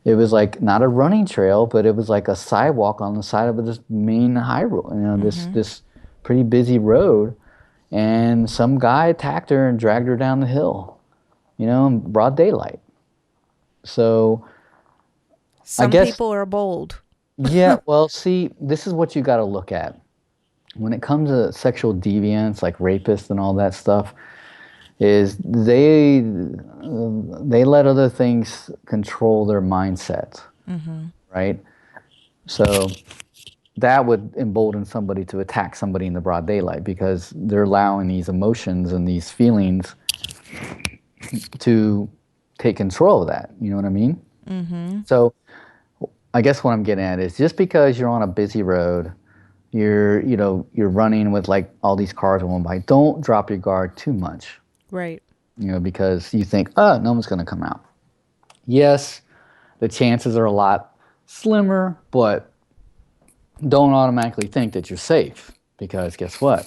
It was like not a running trail, but it was like a sidewalk on the side of this main high road. This pretty busy road, and some guy attacked her and dragged her down the hill. In broad daylight. So I Some guess, people are bold. yeah. Well, see, this is what you got to look at when it comes to sexual deviants, like rapists and all that stuff. Is they let other things control their mindset, right? So that would embolden somebody to attack somebody in the broad daylight because they're allowing these emotions and these feelings to take control of that. You know what I mean? So I guess what I'm getting at is just because you're on a busy road you're running with like all these cars on one bike. Don't drop your guard too much, Right. because you think, oh, no one's going to come out. Yes, the chances are a lot slimmer, but don't automatically think that you're safe, because guess what?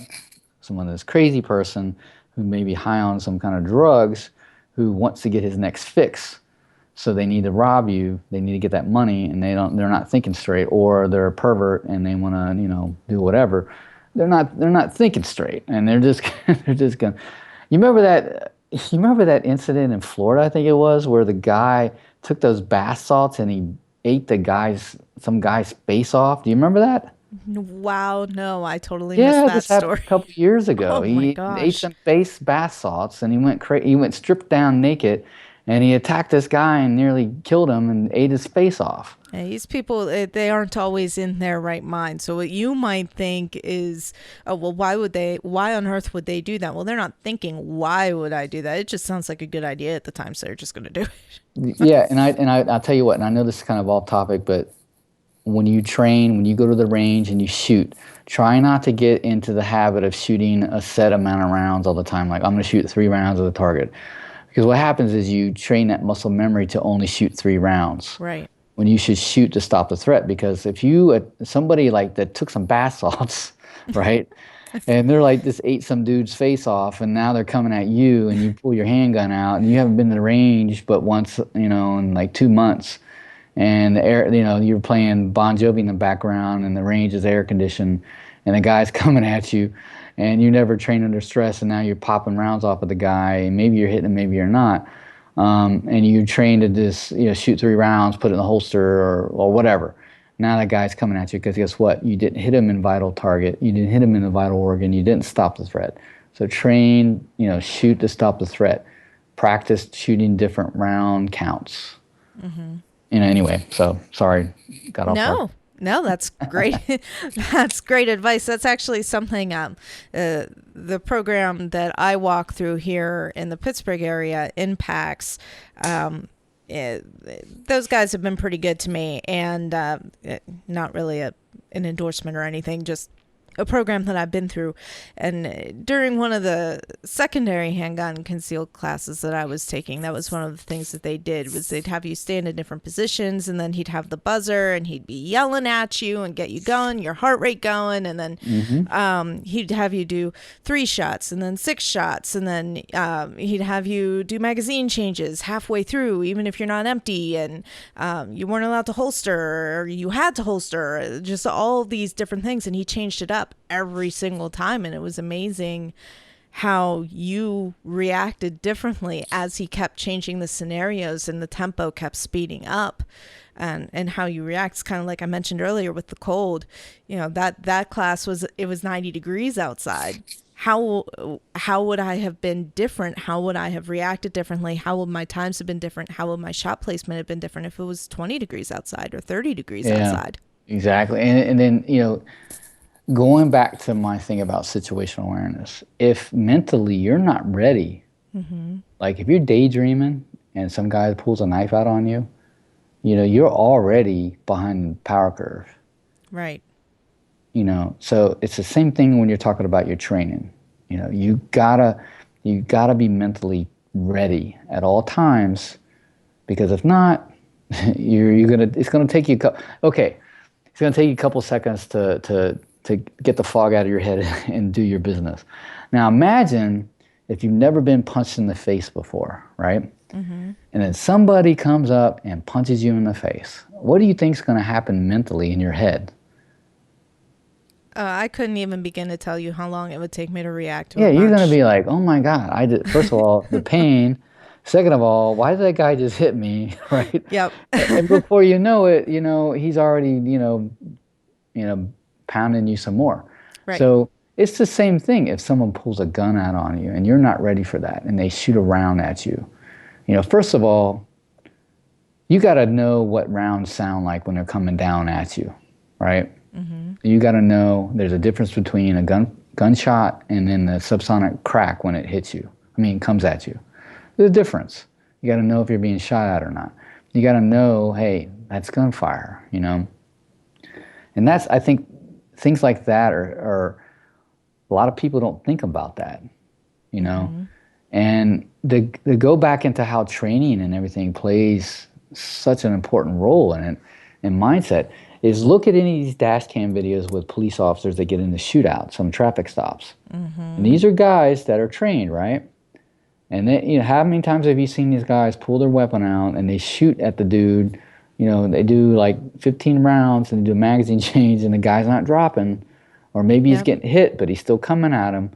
This crazy person who may be high on some kind of drugs, who wants to get his next fix. So they need to rob you. They need to get that money, and they're not thinking straight, or they're a pervert and they want to, do whatever. They're not thinking straight, and they're just they're just going. You remember that incident in Florida, I think it was, where the guy took those bath salts and he ate some guy's face off. Do you remember that? Wow, no, I totally missed Yeah, that this happened a story. couple years ago. Oh my He ate gosh. some face bath salts and he went stripped down naked, and he attacked this guy and nearly killed him and ate his face off. Yeah, these people, they aren't always in their right mind. So what you might think is, oh, well, why on earth would they do that? Well, they're not thinking, why would I do that? It just sounds like a good idea at the time, so they're just going to do it. Yeah, I'll tell you what, and I know this is kind of off topic, but when you go to the range and you shoot, try not to get into the habit of shooting a set amount of rounds all the time. Like, I'm going to shoot 3 rounds of the target. Because what happens is you train that muscle memory to only shoot 3 rounds. Right. When you should shoot to stop the threat. Because if somebody like that took some bath salts, right, and they're like just ate some dude's face off, and now they're coming at you, and you pull your handgun out, and you haven't been to the range but once, in like 2 months, and the air, you're playing Bon Jovi in the background, and the range is air conditioned, and the guy's coming at you, and you never train under stress, and now you're popping rounds off of the guy, and maybe you're hitting him, maybe you're not. And you train to just shoot 3 rounds, put it in the holster, or whatever. Now that guy's coming at you because guess what? You didn't hit him in vital target. You didn't hit him in the vital organ. You didn't stop the threat. So train, shoot to stop the threat. Practice shooting different round counts. Anyway, so sorry, got off track. No, that's great. That's great advice. That's actually something the program that I walk through here in the Pittsburgh area impacts. Those guys have been pretty good to me, and not really an endorsement or anything, just a program that I've been through. And during one of the secondary handgun concealed classes that I was taking, that was one of the things that they did, was they'd have you stand in different positions, and then he'd have the buzzer, and he'd be yelling at you and get you going, your heart rate going, and then he'd have you do 3 shots and then 6 shots, and then he'd have you do magazine changes halfway through, even if you're not empty, and you weren't allowed to holster, or you had to holster, just all these different things, and he changed it up every single time, and it was amazing how you reacted differently as he kept changing the scenarios and the tempo kept speeding up, and how you react. It's kind of like I mentioned earlier with the cold. That class was 90 degrees outside. How would I have been different? How would I have reacted differently? How would my times have been different? How would my shot placement have been different if it was 20 degrees outside or 30 degrees outside? Exactly. And then, going back to my thing about situational awareness, if mentally you're not ready, like if you're daydreaming and some guy pulls a knife out on you, you're already behind the power curve. Right. So it's the same thing when you're talking about your training. You gotta be mentally ready at all times, because if not, it's gonna take you a couple seconds to get the fog out of your head and do your business. Now imagine if you've never been punched in the face before, right? And then somebody comes up and punches you in the face. What do you think is going to happen mentally in your head? I couldn't even begin to tell you how long it would take me to react to a Yeah, you're going to punch. be like, oh my God, first of all, the pain. Second of all, why did that guy just hit me, right? Yep. And before you know it, he's already, pounding you some more. Right. So it's the same thing if someone pulls a gun out on you and you're not ready for that, and they shoot a round at you. First of all, you got to know what rounds sound like when they're coming down at you, right? You got to know there's a difference between a gunshot and then the subsonic crack when it hits you. Comes at you. There's a difference. You got to know if you're being shot at or not. You got to know, hey, that's gunfire, And that's, I think, things like that are a lot of people don't think about that, you know. And to go back into how training and everything plays such an important role in it, and mindset, is look at any of these dash cam videos with police officers that get into shootouts on traffic stops. And these are guys that are trained, right? And they, you know, how many times have you seen these guys pull their weapon out and they shoot at the dude? You know, they do like 15 rounds and they do a magazine change and the guy's not dropping. Or maybe he's Yep. getting hit, but he's still coming at him.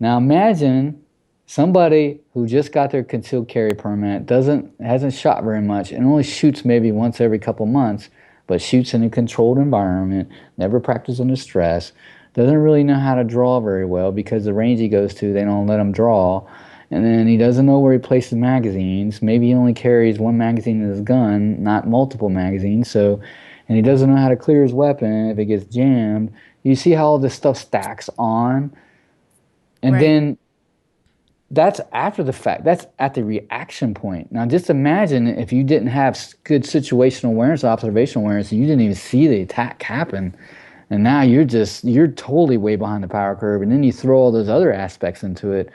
Now imagine somebody who just got their concealed carry permit, hasn't shot very much, and only shoots maybe once every couple months, but shoots in a controlled environment, never practiced under stress, doesn't really know how to draw very well because the range he goes to, they don't let him draw. And then he doesn't know where he places magazines. Maybe he only carries one magazine in his gun, not multiple magazines. So, and he doesn't know how to clear his weapon if it gets jammed. You see how all this stuff stacks on? And Right. then that's after the fact. That's at the reaction point. Now, just imagine if you didn't have good situational awareness, observational awareness, and you didn't even see the attack happen, and now you're totally way behind the power curve. And then you throw all those other aspects into it,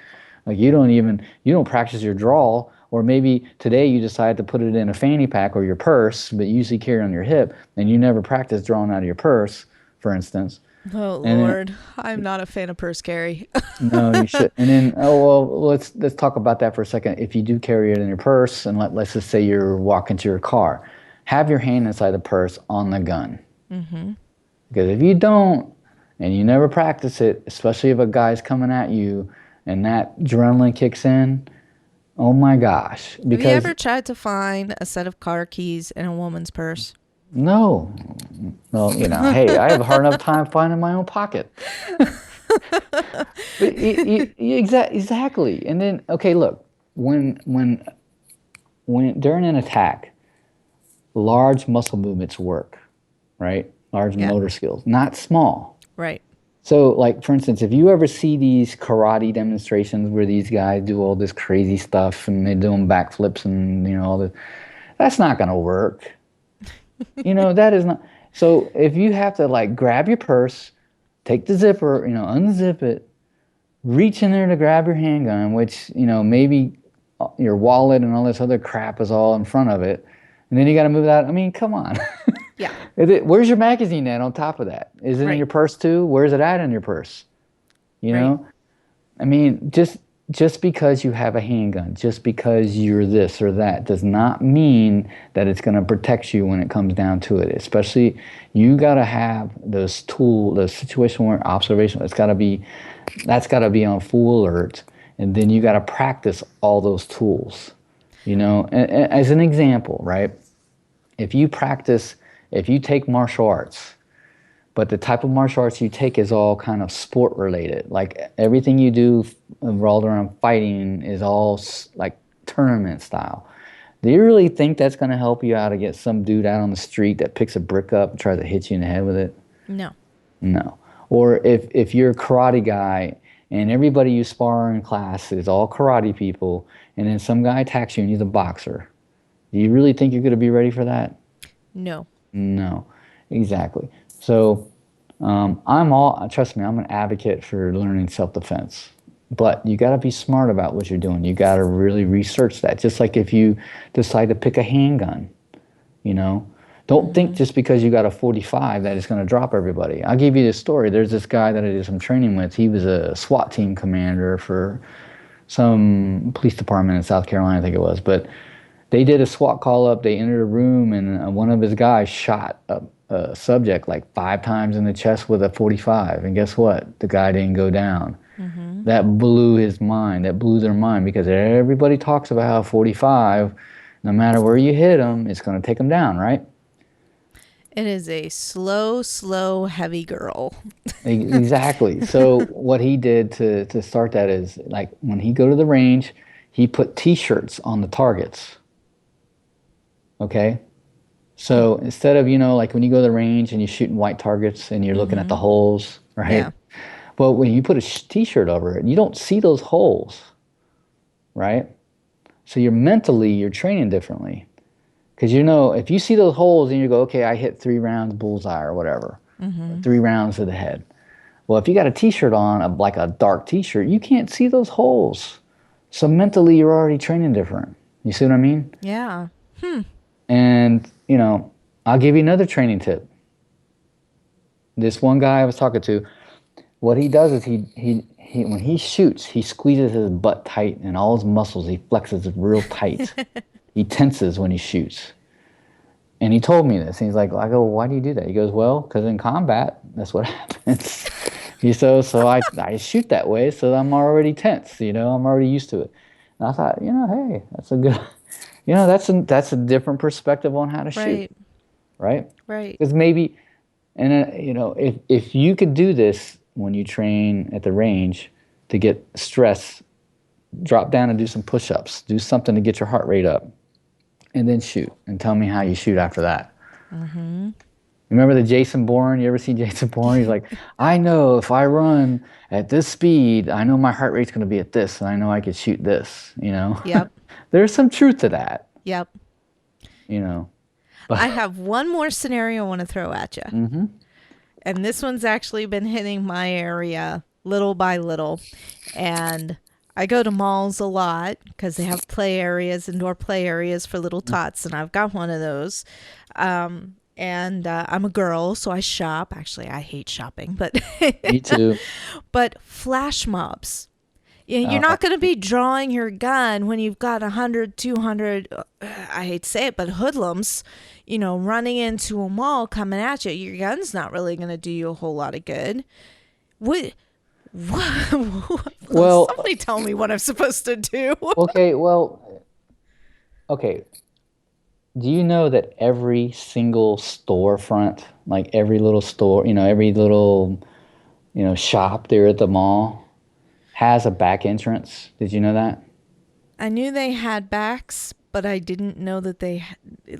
like you don't practice your draw, or maybe today you decide to put it in a fanny pack or your purse, but you usually carry it on your hip, and you never practice drawing out of your purse, for instance. Oh And then Lord, I'm not a fan of purse carry. no, you should. And then, oh well, let's talk about that for a second. If you do carry it in your purse, and let's just say you're walking to your car, have your hand inside the purse on the gun. Because if you don't, and you never practice it, especially if a guy's coming at you, and that adrenaline kicks in, oh my gosh! Have you Because ever tried to find a set of car keys in a woman's purse? no, well, you know, hey, I have a hard enough time finding my own pocket. But exactly. And then, okay, look, when during an attack, large muscle movements work, right? Large Yeah. motor skills, not small. Right. So, like for instance, if you ever see these karate demonstrations where these guys do all this crazy stuff and they're doing backflips and you know all this, that's not going to work. You know that is not. So if you have to like grab your purse, take the zipper, you know, unzip it, reach in there to grab your handgun, which, you know, maybe your wallet and all this other crap is all in front of it. And then you got to move that. I mean, come on. Yeah. Where's your magazine at on top of that? Is it in Right. your purse too? Where's it at in your purse? You Right. know? I mean, just because you have a handgun, just because you're this or that, does not mean that it's going to protect you when it comes down to it. Especially, you got to have those those situational observation. That's got to be on full alert, and then you got to practice all those tools. You know, as an example, right? If you practice, if you take martial arts, but the type of martial arts you take is all kind of sport related. Like everything you do revolved around fighting is all like tournament style. Do you really think that's going to help you out to get some dude out on the street that picks a brick up and tries to hit you in the head with it? No. No. Or if you're a karate guy and everybody you spar in class is all karate people, and then some guy attacks you and he's a boxer, do you really think you're going to be ready for that? No. No, exactly. So trust me, I'm an advocate for learning self-defense. But you got to be smart about what you're doing. You got to really research that. Just like if you decide to pick a handgun, you know, don't think just because you got a 45 that it's going to drop everybody. I'll give you this story. There's this guy that I did some training with. He was a SWAT team commander for some police department in South Carolina, I think it was. But they did a SWAT call up. They entered a room, and one of his guys shot a subject like 5 times in the chest with a 45. And guess what? The guy didn't go down. That blew his mind. That blew their mind because everybody talks about how 45, no matter where you hit them, it's going to take them down, right? It is a slow, slow, heavy girl. Exactly. So what he did to start that is like when he go to the range, he put T-shirts on the targets. Okay. So instead of, you know, like when you go to the range and you're shooting white targets and you're looking at the holes, right? Yeah. But when you put a T-shirt over it, you don't see those holes, right? So you're training differently. Because you know, if you see those holes and you go, okay, I hit 3 rounds bullseye or whatever, 3 rounds to the head. Well, if you got a t-shirt on, like a dark t-shirt, you can't see those holes. So mentally, you're already training different. You see what I mean? Yeah. And, I'll give you another training tip. This one guy I was talking to, what he does is he when he shoots, he squeezes his butt tight and all his muscles, he flexes real tight. He tenses when he shoots. And he told me this. And he's like, I go, why do you do that? He goes, well, because in combat, that's what happens. So I shoot that way, so I'm already tense, I'm already used to it. And I thought, hey, that's a good, that's a different perspective on how to shoot, Right. right? Right. Because maybe, and if you could do this when you train at the range to get stress, drop down and do some push-ups, do something to get your heart rate up, and then shoot, and tell me how you shoot after that. Remember the Jason Bourne? You ever see Jason Bourne? He's like, I know if I run at this speed, I know my heart rate's going to be at this, and I know I could shoot this. Yep. There's some truth to that, Yep. you know. I have one more scenario I want to throw at you. Mm-hmm. And this one's actually been hitting my area little by little. And I go to malls a lot because they have play areas, indoor play areas for little tots. And I've got one of those. And I'm a girl, so I shop. Actually, I hate shopping, but Me too. but flash mobs. You're not going to be drawing your gun when you've got 100, 200, I hate to say it, but hoodlums, running into a mall coming at you. Your gun's not really going to do you a whole lot of good. What? Well, Somebody tell me what I'm supposed to do. Okay. Do you know that every single storefront, like every little store, every little, shop there at the mall has a back entrance? Did you know that? I knew they had backs, but I didn't know that they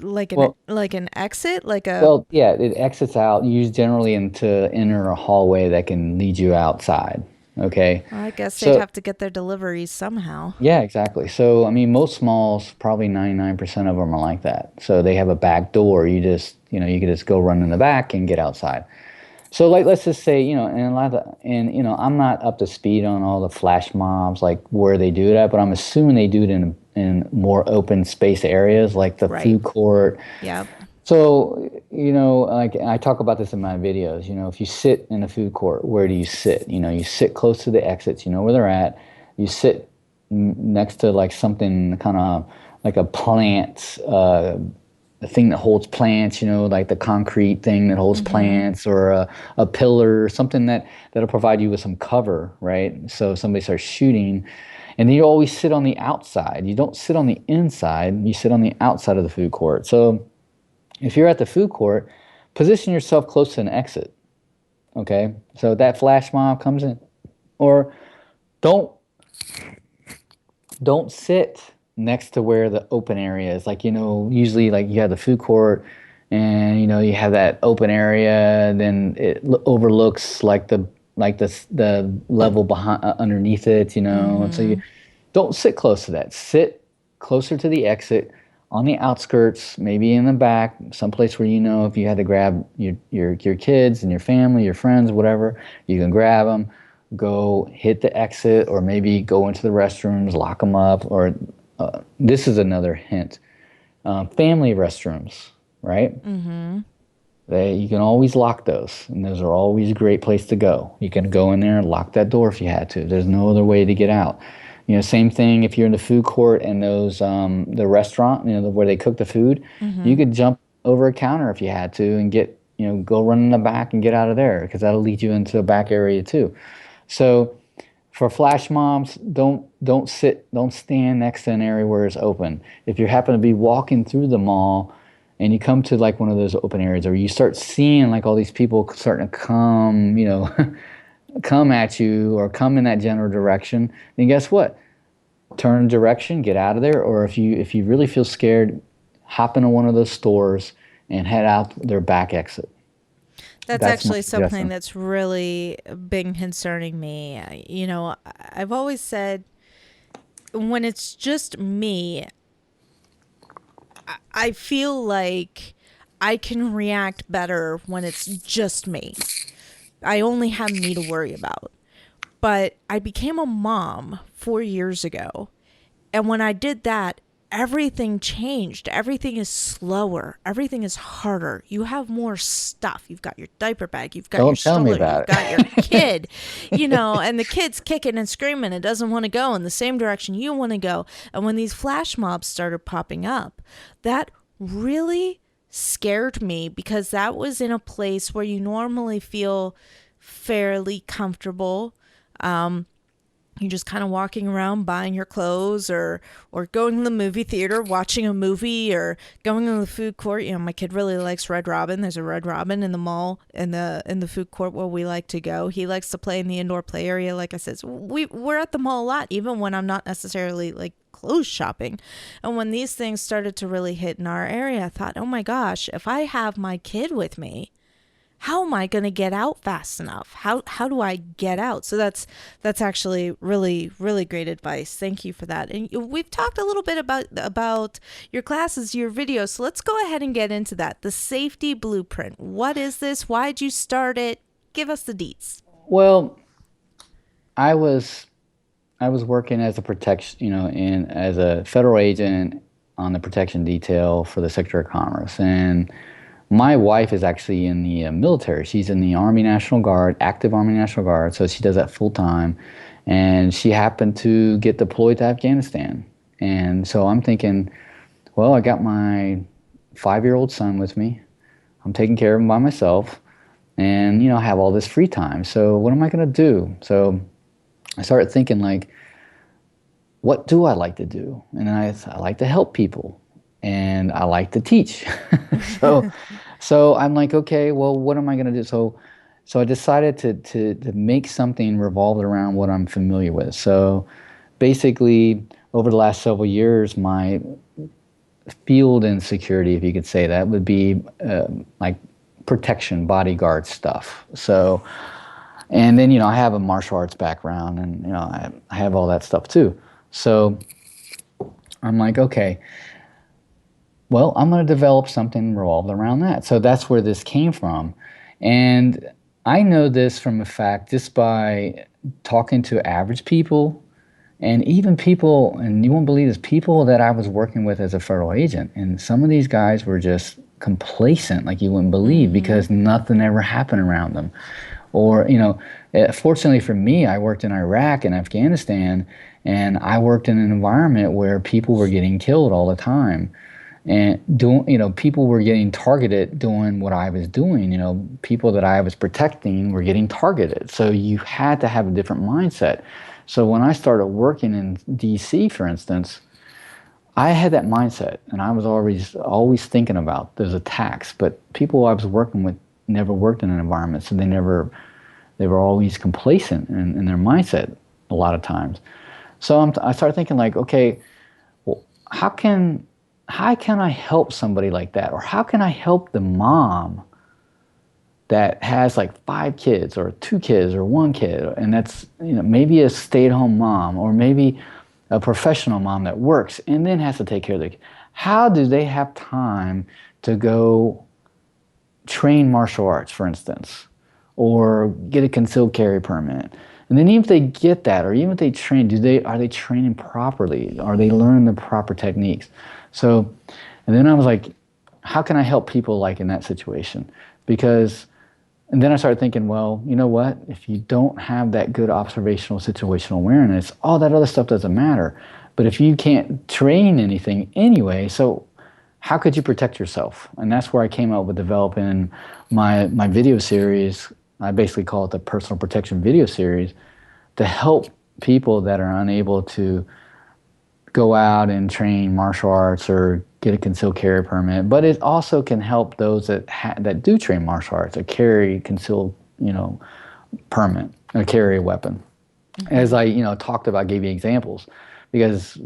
Well, like an exit, like a. well, yeah, it exits out, used generally into enter a hallway that can lead you outside. Okay. I guess they'd So, have to get their deliveries somehow. yeah, exactly. So, I mean, most malls, probably 99% of them are like that. So they have a back door. You can just go run in the back and get outside. So, like, let's just say, and a lot of I'm not up to speed on all the flash mobs, like where they do that, but I'm assuming they do it in more open space areas, like the Right. food court. Yep. So, like I talk about this in my videos, if you sit in a food court, where do you sit? You sit close to the exits, you know where they're at. You sit next to like something kind of like a plant, the thing that holds plants, like the concrete thing that holds plants, or a pillar, something that'll provide you with some cover, right? So if somebody starts shooting, and then you always sit on the outside. You don't sit on the inside, you sit on the outside of the food court. So if you're at the food court, position yourself close to an exit, okay? So that flash mob comes in. Or don't sit next to where the open area is. Like, usually like you have the food court and, you have that open area, then it overlooks like the level behind underneath it, And so you don't sit close to that. Sit closer to the exit on the outskirts, maybe in the back, someplace where if you had to grab your kids and your family, your friends, whatever, you can grab them, go hit the exit, or maybe go into the restrooms, lock them up, or this is another hint. Family restrooms, right? You can always lock those, and those are always a great place to go. You can go in there and lock that door if you had to. There's no other way to get out. Same thing if you're in the food court and those the restaurant, where they cook the food, you could jump over a counter if you had to and get, go run in the back and get out of there, because that'll lead you into a back area too. So for flash mobs, don't stand next to an area where it's open. If you happen to be walking through the mall and you come to like one of those open areas, or you start seeing like all these people starting to come, come at you or come in that general direction, then guess what? Turn direction, get out of there. Or if you really feel scared, hop into one of those stores and head out their back exit. That's That's my actually something suggestion. that's really been concerning me. I've always said when it's just me, I feel like I can react better when it's just me. I only have me to worry about. But I became a mom 4 years ago. And when I did that, everything changed. Everything is slower. Everything is harder. You have more stuff. You've got your diaper bag. You've got your Don't tell me stroller. You've about got your it. kid, and the kid's kicking and screaming. It doesn't want to go in the same direction you want to go. And when these flash mobs started popping up, that really scared me because that was in a place where you normally feel fairly comfortable. You're just kind of walking around buying your clothes or going to the movie theater, watching a movie, or going to the food court. My kid really likes Red Robin. There's a Red Robin in the mall, in the food court where we like to go. He likes to play in the indoor play area. Like I said, so we're at the mall a lot, even when I'm not necessarily like clothes shopping. And when these things started to really hit in our area, I thought, oh my gosh, if I have my kid with me, how am I going to get out fast enough? How do I get out? So that's actually really, really great advice. Thank you for that. And we've talked a little bit about your classes, your videos. So let's go ahead and get into that. The safety blueprint. What is this? Why'd you start it? Give us the deets. Well, I was I was working as a protection, in as a federal agent on the protection detail for the Secretary of Commerce, and my wife is actually in the military. She's in the Army National Guard, active Army National Guard, so she does that full time. And she happened to get deployed to Afghanistan. And so I'm thinking, well, I got my 5-year-old son with me. I'm taking care of him by myself, and I have all this free time. So what am I going to do? So I started thinking, like, what do I like to do? And I like to help people, and I like to teach. so so I'm like, okay, well, what am I going to do? So I decided to make something revolved around what I'm familiar with. So basically, over the last several years, my field in security, if you could say that, would be like protection, bodyguard stuff. So, and then, I have a martial arts background, and, I have all that stuff too. So I'm like, okay, well, I'm going to develop something revolved around that. So that's where this came from. And I know this from a fact just by talking to average people, and even people, and you won't believe this, people that I was working with as a federal agent. And some of these guys were just complacent, like you wouldn't believe, because nothing ever happened around them. Or, fortunately for me, I worked in Iraq and Afghanistan, and I worked in an environment where people were getting killed all the time. And people were getting targeted doing what I was doing. People that I was protecting were getting targeted. So you had to have a different mindset. So when I started working in DC, for instance, I had that mindset, and I was always thinking about those attacks. But people I was working with never worked in an environment, so they were always complacent in their mindset a lot of times. So I started thinking, like, okay, well, how can I help somebody like that? Or how can I help the mom that has like 5 kids or 2 kids or 1 kid, and that's maybe a stay-at-home mom, or maybe a professional mom that works and then has to take care of their kids? How do they have time to go train martial arts, for instance, or get a concealed carry permit? And then even if they get that, or even if they train, are they training properly? Are they learning the proper techniques? So, and then I was like, how can I help people like in that situation? And then I started thinking, well, you know what? If you don't have that good observational situational awareness, all that other stuff doesn't matter. But if you can't train anything anyway, so how could you protect yourself? And that's where I came up with developing my video series. I basically call it the Personal Protection Video Series, to help people that are unable to go out and train martial arts or get a concealed carry permit. But it also can help those that do train martial arts or carry concealed, permit or carry a weapon. As I, talked about, gave you examples, because,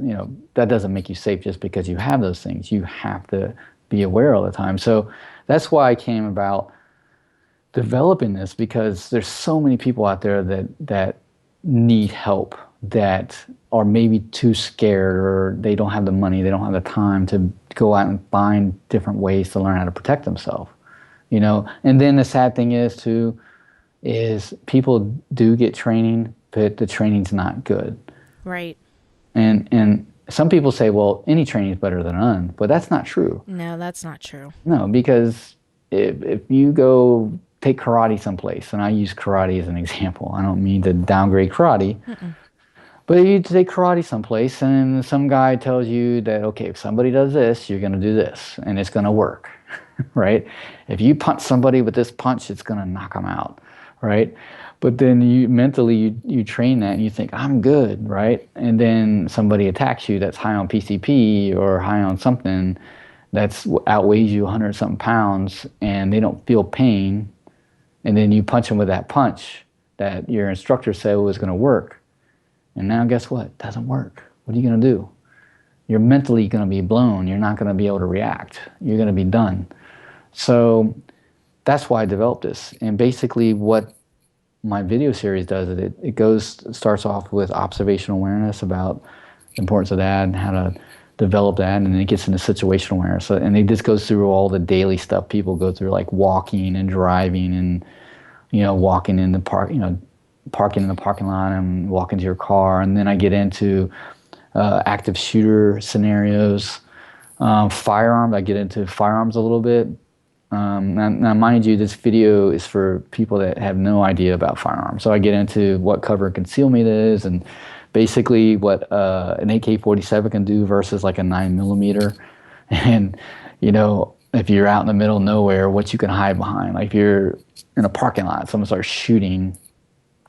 that doesn't make you safe just because you have those things. You have to be aware all the time. So that's why I came about developing this, because there's so many people out there that need help, that are maybe too scared, or they don't have the money, they don't have the time to go out and find different ways to learn how to protect themselves. And then the sad thing is too, is people do get training, but the training's not good. Right. And some people say, well, any training is better than none, but that's not true. No, that's not true. No, because if you go take karate someplace, and I use karate as an example, I don't mean to downgrade karate, but you take karate someplace and some guy tells you that, okay, if somebody does this, you're going to do this, and it's going to work, right? If you punch somebody with this punch, it's going to knock them out, right? But then you mentally, you train that and you think, I'm good, right? And then somebody attacks you that's high on PCP or high on something that's outweighs you 100 something pounds, and they don't feel pain, and then you punch them with that punch that your instructor said was going to work, and now guess what? It doesn't work. What are you going to do? You're mentally going to be blown. You're not going to be able to react. You're going to be done. So that's why I developed this. And basically what my video series does is it starts off with observational awareness about the importance of that and how to develop that, and then it gets into situational awareness. So, and it just goes through all the daily stuff people go through, like walking and driving and, walking in the park, parking in the parking lot and walking to your car. And then I get into active shooter scenarios, firearms. I get into firearms a little bit. Now, mind you, this video is for people that have no idea about firearms. So I get into what cover and concealment is, and basically what an AK-47 can do versus like a 9mm. And, if you're out in the middle of nowhere, what you can hide behind. Like if you're in a parking lot, someone starts shooting,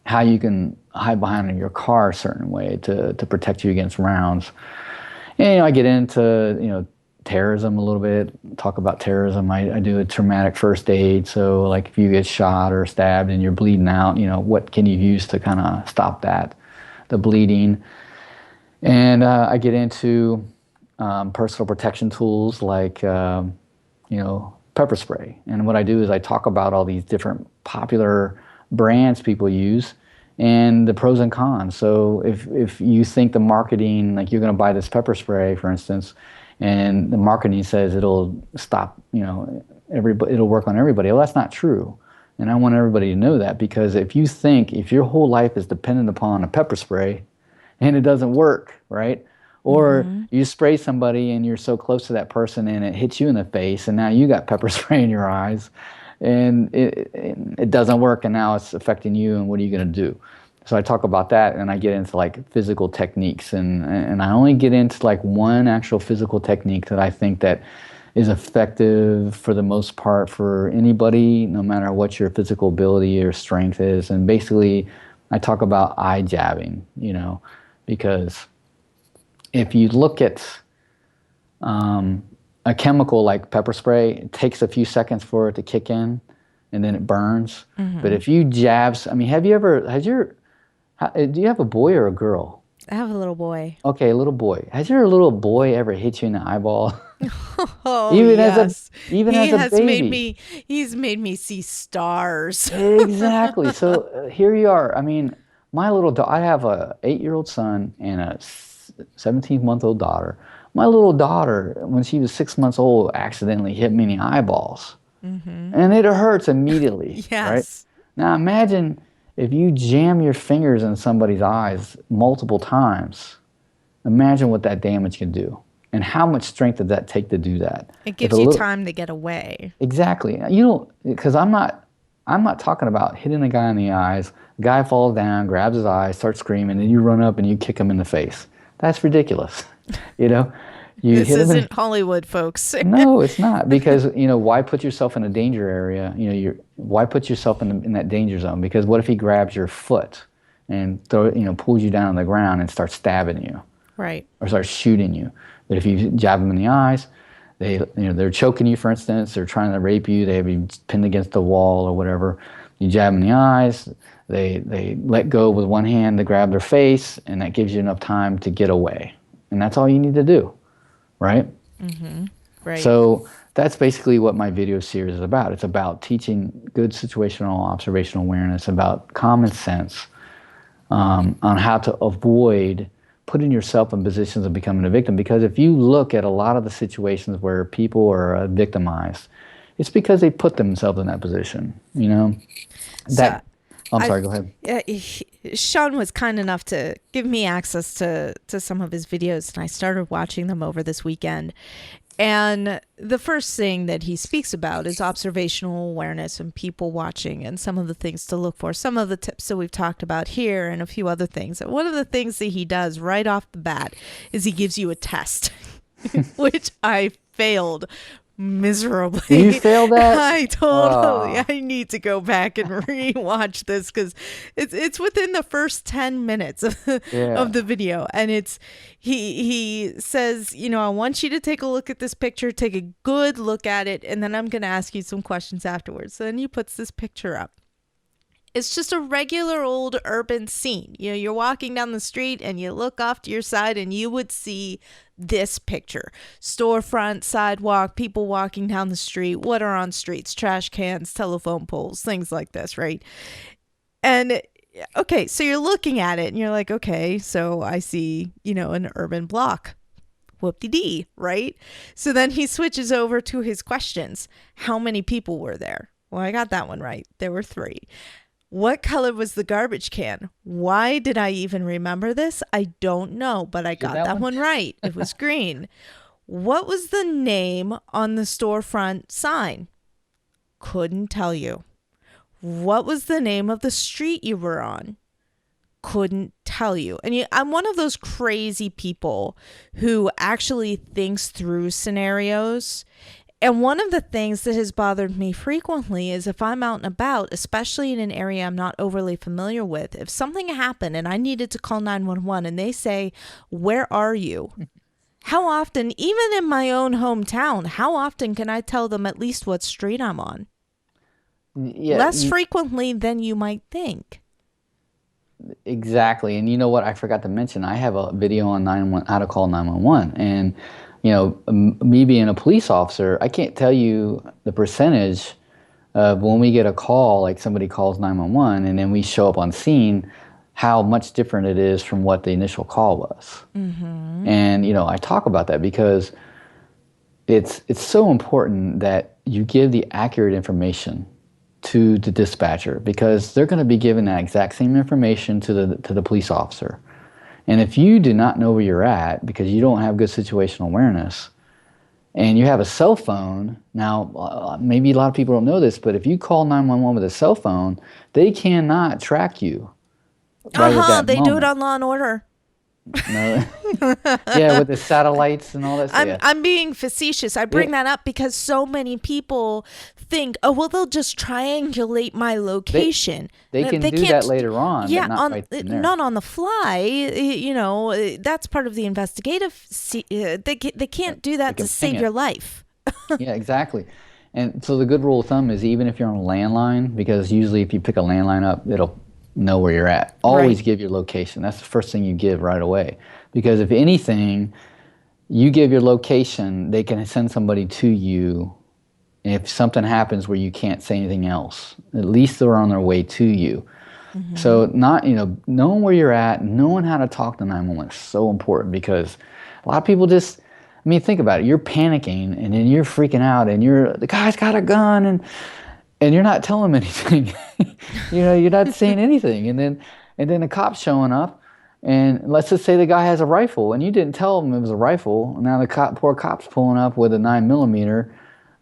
how you can hide behind in your car a certain way to protect you against rounds. And I get into, terrorism a little bit, talk about terrorism. I do a traumatic first aid. So like if you get shot or stabbed and you're bleeding out, what can you use to kind of stop that, the bleeding? And I get into personal protection tools like, pepper spray. And what I do is I talk about all these different popular brands people use and the pros and cons. So if you think the marketing, like you're going to buy this pepper spray, for instance, and the marketing says it'll stop, everybody, it'll work on everybody. Well, that's not true. And I want everybody to know that, because if your whole life is dependent upon a pepper spray and it doesn't work, right? Or you spray somebody and you're so close to that person and it hits you in the face and now you got pepper spray in your eyes and it doesn't work and now it's affecting you, and what are you going to do? So I talk about that, and I get into like physical techniques, and I only get into like one actual physical technique that I think that is effective for the most part for anybody, no matter what your physical ability or strength is. And basically I talk about eye jabbing, because if you look at a chemical like pepper spray, it takes a few seconds for it to kick in and then it burns. But if you jabs, do you have a boy or a girl? I have a little boy. Okay, a little boy. Has your little boy ever hit you in the eyeball? Oh, even yes. as a baby. He's made me see stars. Exactly. So here you are. I have a 8-year-old son and a 17-month-old daughter. My little daughter, when she was 6 months old, accidentally hit me in the eyeballs. And it hurts immediately. Yes. Right? Now imagine if you jam your fingers in somebody's eyes multiple times. Imagine what that damage can do. And how much strength did that take to do that? It gives you time to get away. Exactly. Because I'm not talking about hitting the guy in the eyes. The guy falls down, grabs his eyes, starts screaming, and you run up and you kick him in the face. That's ridiculous. This isn't Hollywood, folks. No, it's not, because why put yourself in a danger area? Why put yourself in that danger zone? Because what if he grabs your foot and pulls you down on the ground and starts stabbing you, right? Or starts shooting you? But if you jab them in the eyes, they're choking you, for instance. They're trying to rape you. They have you pinned against the wall or whatever. You jab them in the eyes. They let go with one hand to grab their face, and that gives you enough time to get away. And that's all you need to do. Right? Right. So that's basically what my video series is about. It's about teaching good situational observational awareness, about common sense, on how to avoid putting yourself in positions of becoming a victim. Because if you look at a lot of the situations where people are victimized, it's because they put themselves in that position. You know So that. I'm I, sorry. Go ahead. Sean was kind enough to give me access to some of his videos, and I started watching them over this weekend. And the first thing that he speaks about is observational awareness and people watching and some of the things to look for, some of the tips that we've talked about here and a few other things. And one of the things that he does right off the bat is he gives you a test, which I failed You miserably. fail that? I need to go back and rewatch this because it's within the first 10 minutes of, Yeah. of the video, and it's he says, I want you to take a look at this picture, take a good look at it, and then I'm going to ask you some questions afterwards. So then he puts this picture up. It's just a regular old urban scene. You're walking down the street and you look off to your side and you would see this picture. Storefront, sidewalk, people walking down the street, what are on streets, trash cans, telephone poles, things like this, right? And okay, so you're looking at it and you're like, okay, so I see, an urban block. Whoop-de-dee, right? So then he switches over to his questions. How many people were there? Well, I got that one right. There were 3. What color was the garbage can? Why did I even remember this? I don't know, but I got that one right. It was green. What was the name on the storefront sign? Couldn't tell you. What was the name of the street you were on? Couldn't tell you. And I'm one of those crazy people who actually thinks through scenarios. And one of the things that has bothered me frequently is if I'm out and about, especially in an area I'm not overly familiar with, if something happened and I needed to call 911 and they say, "Where are you?" How often, even in my own hometown, how often can I tell them at least what street I'm on? Yeah. Less frequently than you might think. Exactly. And you know what? I forgot to mention, I have a video on 911, how to call 911. And, me being a police officer, I can't tell you the percentage of when we get a call, like somebody calls 911 and then we show up on scene, how much different it is from what the initial call was. Mm-hmm. And, I talk about that because it's so important that you give the accurate information to the dispatcher, because they're going to be giving that exact same information to the police officer. And if you do not know where you're at because you don't have good situational awareness and you have a cell phone, now maybe a lot of people don't know this, but if you call 911 with a cell phone, they cannot track you right at that They moment. do it on Law and Order. No. Yeah, with the satellites and all that stuff. I'm being facetious. I bring that up because so many people think, oh, well, they'll just triangulate my location. They can do that later on, yeah, but not right then and there. not on the fly. That's part of the investigative. They can't do that to save your life. Yeah, exactly. And so the good rule of thumb is even if you're on a landline, because usually if you pick a landline up, it'll know where you're at. Always give your location. That's the first thing you give right away. Because if anything, you give your location, they can send somebody to you. If something happens where you can't say anything else, at least they're on their way to you. Mm-hmm. So knowing where you're at, knowing how to talk to 911 is so important, because a lot of people just, think about it. You're panicking and then you're freaking out and the guy's got a gun and you're not telling them anything. You're not saying anything. And then the cop's showing up, and let's just say the guy has a rifle and you didn't tell him it was a rifle. Now the poor cop's pulling up with a 9mm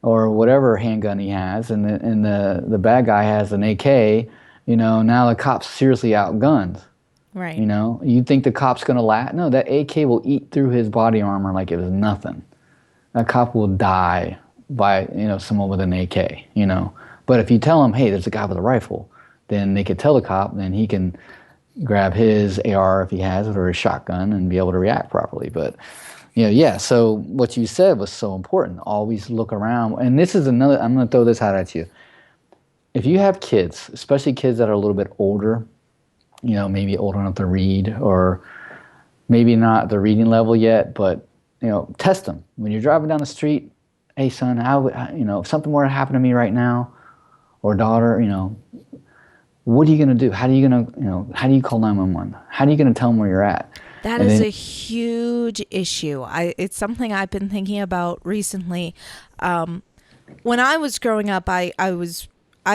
or whatever handgun he has, and the bad guy has an AK. Now the cop's seriously outgunned. Right. You think the cop's going to laugh? No, that AK will eat through his body armor like it was nothing. That cop will die by someone with an AK. But if you tell him, hey, there's a guy with a rifle, then they could tell the cop, then he can grab his AR if he has it, or his shotgun, and be able to react properly. But so what you said was so important. Always look around. And this is another, I'm going to throw this out at you. If you have kids, especially kids that are a little bit older, maybe old enough to read, or maybe not the reading level yet, but test them. When you're driving down the street, hey son, if something were to happen to me right now, or daughter, what are you going to do? How do you call 911? How are you going to tell them where you're at? That And is then, a huge issue. It's something I've been thinking about recently. When I was growing up, I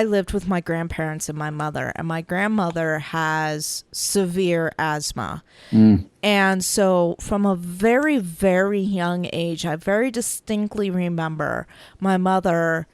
lived with my grandparents and my mother, and my grandmother has severe asthma. mm, And so from a very, very young age, I very distinctly remember my mother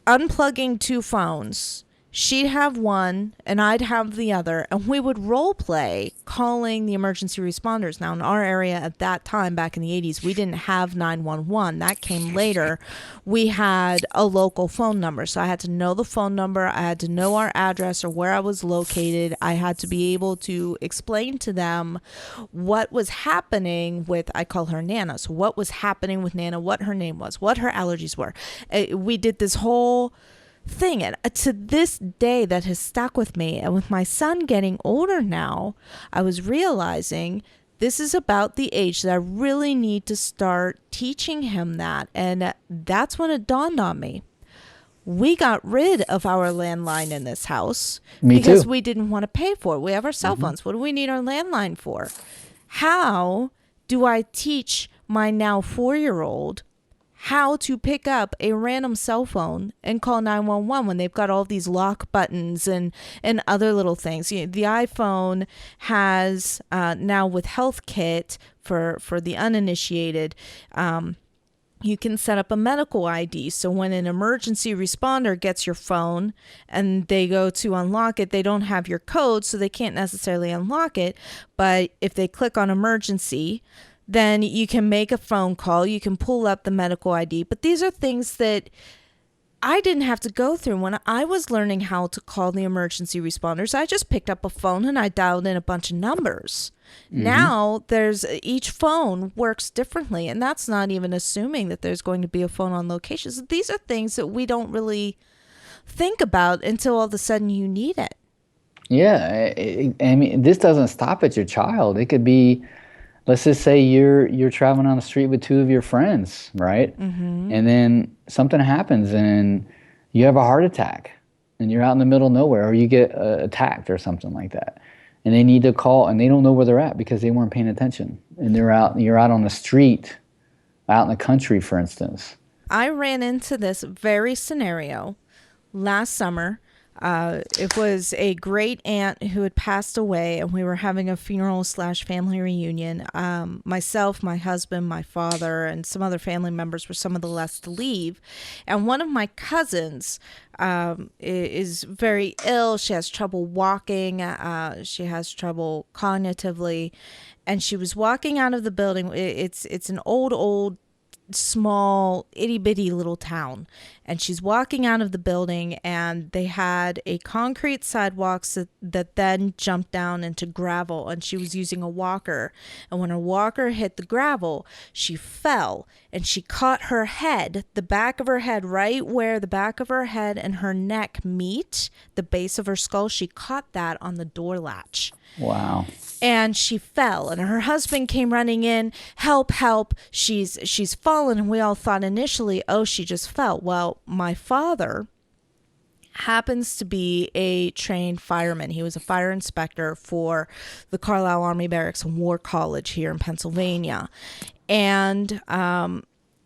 unplugging two phones. She'd have one and I'd have the other, and we would role play calling the emergency responders. Now, in our area at that time, back in the 80s, we didn't have 911. That came later. We had a local phone number. So I had to know the phone number, I had to know our address or where I was located. I had to be able to explain to them what was happening with, I call her Nana. So, what was happening with Nana, what her name was, what her allergies were. We did this whole thing, and to this day that has stuck with me. And with my son getting older now, I was realizing this is about the age that I really need to start teaching him that. And that's when it dawned on me. We got rid of our landline in this house me because too. we didn't want to pay for it. We have our cell phones. What do we need our landline for? How do I teach my now 4-year-old how to pick up a random cell phone and call 911 when they've got all these lock buttons and other little things? The iPhone has now with Health Kit for the uninitiated. You can set up a medical ID. So when an emergency responder gets your phone and they go to unlock it, they don't have your code, so they can't necessarily unlock it. But if they click on emergency, then you can make a phone call, you can pull up the medical ID. But these are things that I didn't have to go through. When I was learning how to call the emergency responders, I just picked up a phone and I dialed in a bunch of numbers. Now there's each phone works differently, and that's not even assuming that there's going to be a phone on location. So these are things that we don't really think about until all of a sudden you need it. Yeah, I mean, this doesn't stop at your child. It could be, let's just say you're traveling on the street with two of your friends, right? And then something happens and you have a heart attack and you're out in the middle of nowhere, or you get attacked or something like that. And they need to call and they don't know where they're at because they weren't paying attention. And you're out on the street, out in the country, for instance. I ran into this very scenario last summer. It was a great aunt who had passed away, and we were having a funeral slash family reunion. Myself, my husband, my father, and some other family members were some of the last to leave. And one of my cousins is very ill. She has trouble walking. She has trouble cognitively, and she was walking out of the building. It's an old small itty bitty little town, and she's walking out of the building, and they had a concrete sidewalk that then jumped down into gravel, and she was using a walker, and when her walker hit the gravel, she fell and she caught her head, the back of her head, right where the back of her head and her neck meet, the base of her skull. She caught that on the door latch. Wow. And she fell, and her husband came running in, help, help, she's fallen. And we all thought initially, oh, she just fell. Well, my father happens to be a trained fireman. He was a fire inspector for the Carlisle Army Barracks and War College here in Pennsylvania. And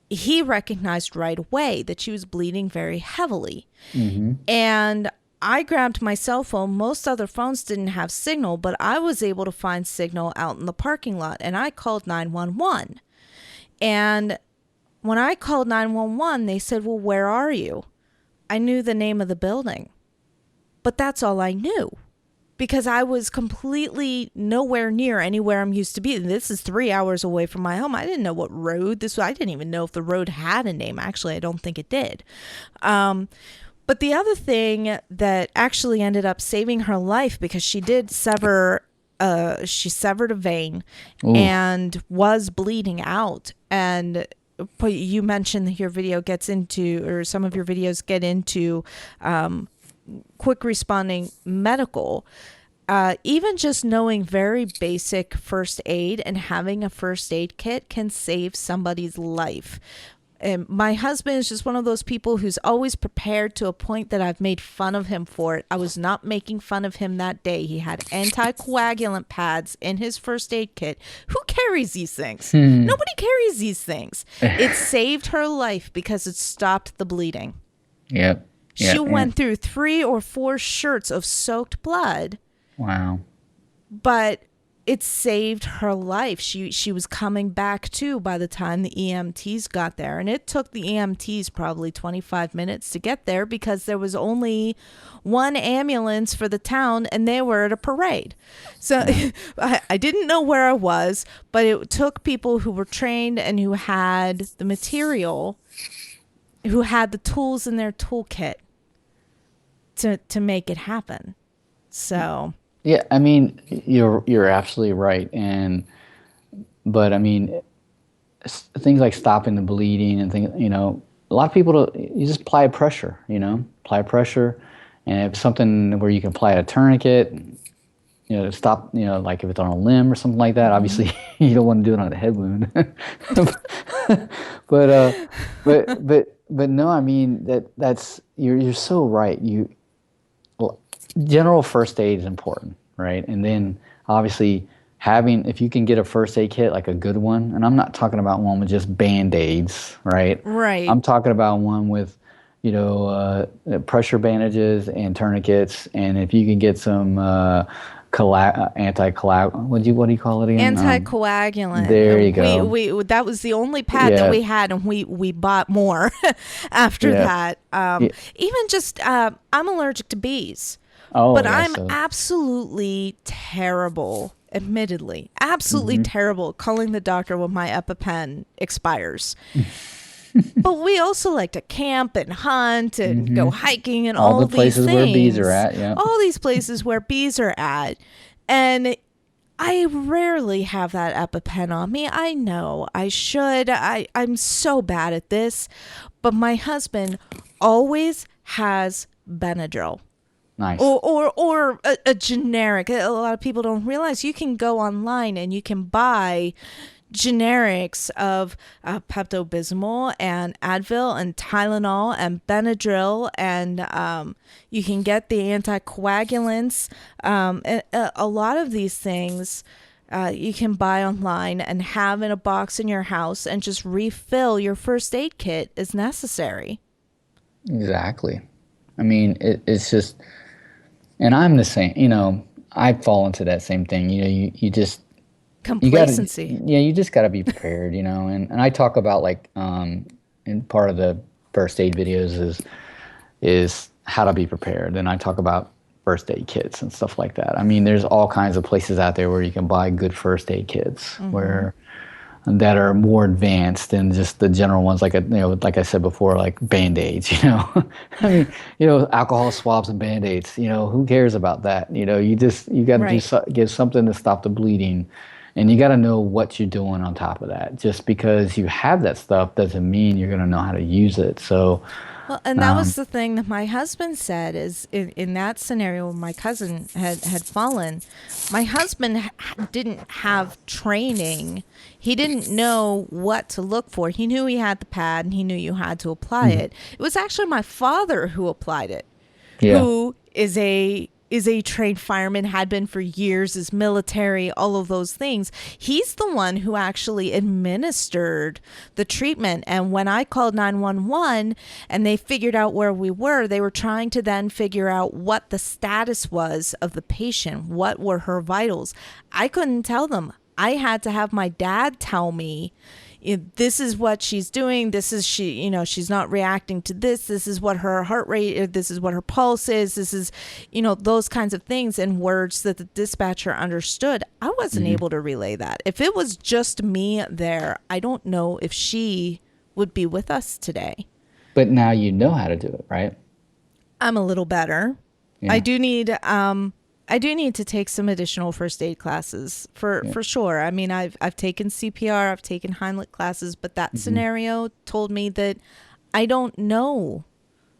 he recognized right away that she was bleeding very heavily. And I grabbed my cell phone. Most other phones didn't have signal, but I was able to find signal out in the parking lot, and I called 911. And when I called 911, they said, well, where are you? I knew the name of the building, but that's all I knew because I was completely nowhere near anywhere I'm used to be. This is 3 hours away from my home. I didn't know what road this was. I didn't even know if the road had a name. Actually, I don't think it did. But the other thing that actually ended up saving her life, because she did she severed a vein Ooh. and was bleeding out. And you mentioned that your video gets into, or some of your videos get into quick responding medical. Even just knowing very basic first aid and having a first aid kit can save somebody's life. And my husband is just one of those people who's always prepared to a point that I've made fun of him for it. I was not making fun of him that day. He had anticoagulant pads in his first aid kit. Who carries these things? Nobody carries these things. It saved her life because it stopped the bleeding. Yep. She went through 3 or 4 shirts of soaked blood. Wow. But it saved her life. She was coming back to by the time the EMTs got there. And it took the EMTs probably 25 minutes to get there because there was only one ambulance for the town and they were at a parade. So I didn't know where I was, but it took people who were trained and who had the material, who had the tools in their toolkit to make it happen. So... Yeah, I mean, you're absolutely right, but I mean, things like stopping the bleeding and things, a lot of people you just apply pressure, apply pressure, and if something where you can apply a tourniquet, to stop, like if it's on a limb or something like that. Obviously, you don't want to do it on a head wound, but no, I mean that's you're so right. General first aid is important, right? And then obviously if you can get a first aid kit, like a good one, and I'm not talking about one with just Band-Aids, right? Right. I'm talking about one with, pressure bandages and tourniquets. And if you can get some anticoagulant, what do you call it again? Anticoagulant. There you go. We that was the only pad that we had, and we bought more after that. Even just I'm allergic to bees. Oh, but I'm absolutely terrible, admittedly, absolutely terrible calling the doctor when my EpiPen expires. But we also like to camp and hunt and go hiking and all the these places things. where bees are at, yeah. All these places where bees are at. And I rarely have that EpiPen on me. I know I should. I'm so bad at this. But my husband always has Benadryl. Nice. Or a generic. A lot of people don't realize you can go online and you can buy generics of Pepto-Bismol and Advil and Tylenol and Benadryl, and you can get the anticoagulants. A lot of these things you can buy online and have in a box in your house and just refill your first aid kit as necessary. Exactly. I mean, it's just... And I'm the same, I fall into that same thing. You just... Complacency. You just got to be prepared, and I talk about in part of the first aid videos is how to be prepared. And I talk about first aid kits and stuff like that. I mean, there's all kinds of places out there where you can buy good first aid kits that are more advanced than just the general ones, like like I said before, like Band-Aids. I mean, alcohol swabs and Band-Aids. Who cares about that? You got to give something to stop the bleeding, and you got to know what you're doing on top of that. Just because you have that stuff doesn't mean you're going to know how to use it. So. Well, and that was the thing that my husband said is in that scenario when my cousin had fallen, my husband didn't have training. He didn't know what to look for. He knew he had the pad and he knew you had to apply it. It was actually my father who applied it, who is a trained fireman, had been for years, is military, all of those things. He's the one who actually administered the treatment. And when I called 911 and they figured out where we were, they were trying to then figure out what the status was of the patient. What were her vitals? I couldn't tell them. I had to have my dad tell me, this is what she's doing. This is she's not reacting to this. This is what her heart rate, this is what her pulse is. This is, those kinds of things in words that the dispatcher understood. I wasn't able to relay that. If it was just me there, I don't know if she would be with us today. But now you know how to do it, right? I'm a little better. Yeah. I do need to take some additional first aid classes for sure. I mean, I've taken CPR, I've taken Heimlich classes, but that scenario told me that I don't know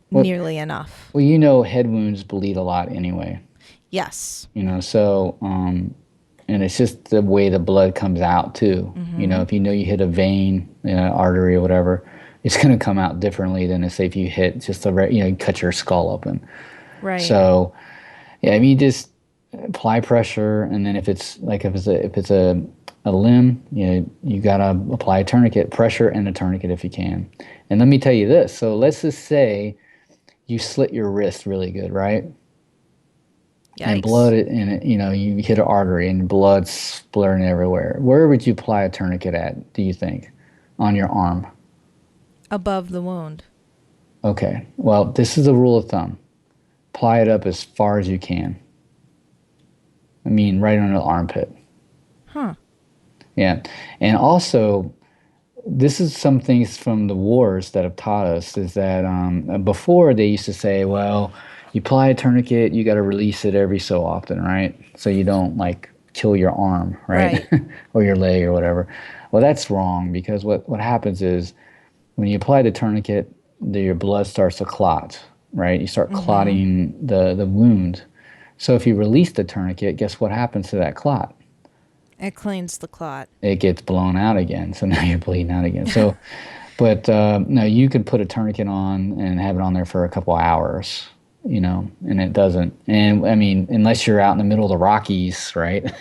nearly enough. Well, head wounds bleed a lot anyway. Yes. So, and it's just the way the blood comes out too. If you hit a vein, artery or whatever, it's going to come out differently than say if you hit just you cut your skull open. Right. So yeah, I mean, just apply pressure, and then if it's a limb, you gotta apply a tourniquet, pressure and a tourniquet if you can. And let me tell you this. So let's just say you slit your wrist really good, right? And Yikes. blood in it, you hit an artery and blood's splurting everywhere. Where would you apply a tourniquet at, do you think? On your arm. Above the wound. Okay. Well, this is a rule of thumb. Apply it up as far as you can. I mean, right under the armpit. Huh. Yeah. And also, this is some things from the wars that have taught us is that before they used to say, well, you apply a tourniquet, you got to release it every so often, right? So you don't like kill your arm, right? Right. Or your leg or whatever. Well, that's wrong because what happens is when you apply the tourniquet, your blood starts to clot, right? You start Mm-hmm. clotting the wound. So if you release the tourniquet, guess what happens to that clot? It cleans the clot. It gets blown out again. So now you're bleeding out again. So, but no, you could put a tourniquet on and have it on there for a couple hours, and it doesn't. And I mean, unless you're out in the middle of the Rockies, right?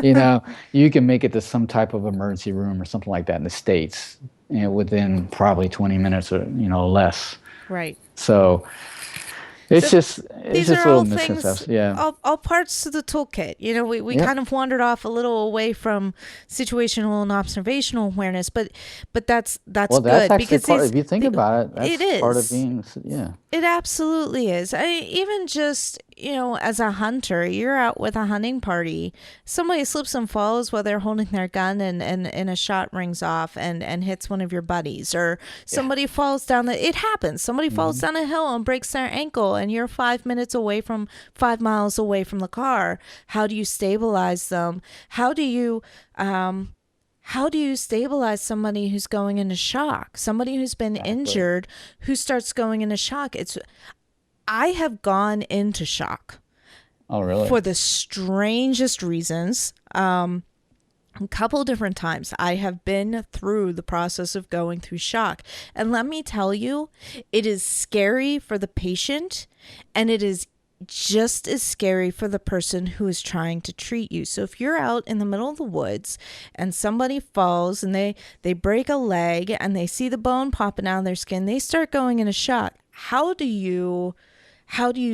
you know, you can make it to some type of emergency room or something like that in the States, within probably 20 minutes or, less. Right. So So it's these just are little all things, misconceptions. Yeah. all parts of the toolkit. We Yep. kind of wandered off a little away from situational and observational awareness, but that's Well, that's good actually because part. If you think the about it, it that's part of is. being. Yeah. It absolutely is. Even just, as a hunter, you're out with a hunting party. Somebody slips and falls while they're holding their gun and a shot rings off and hits one of your buddies. Or Yeah. somebody falls down it happens. Somebody falls Hmm. down a hill and breaks their ankle and you're 5 miles away from the car. How do you stabilize them? Um, how do you stabilize somebody who's going into shock? Somebody who's been Exactly. injured who starts going into shock. I have gone into shock Oh, really? for the strangest reasons. A couple different times I have been through the process of going through shock. And let me tell you, it is scary for the patient and it is just as scary for the person who is trying to treat you. So if you're out in the middle of the woods and somebody falls and they break a leg and they see the bone popping out of their skin, they start going into shock. How do you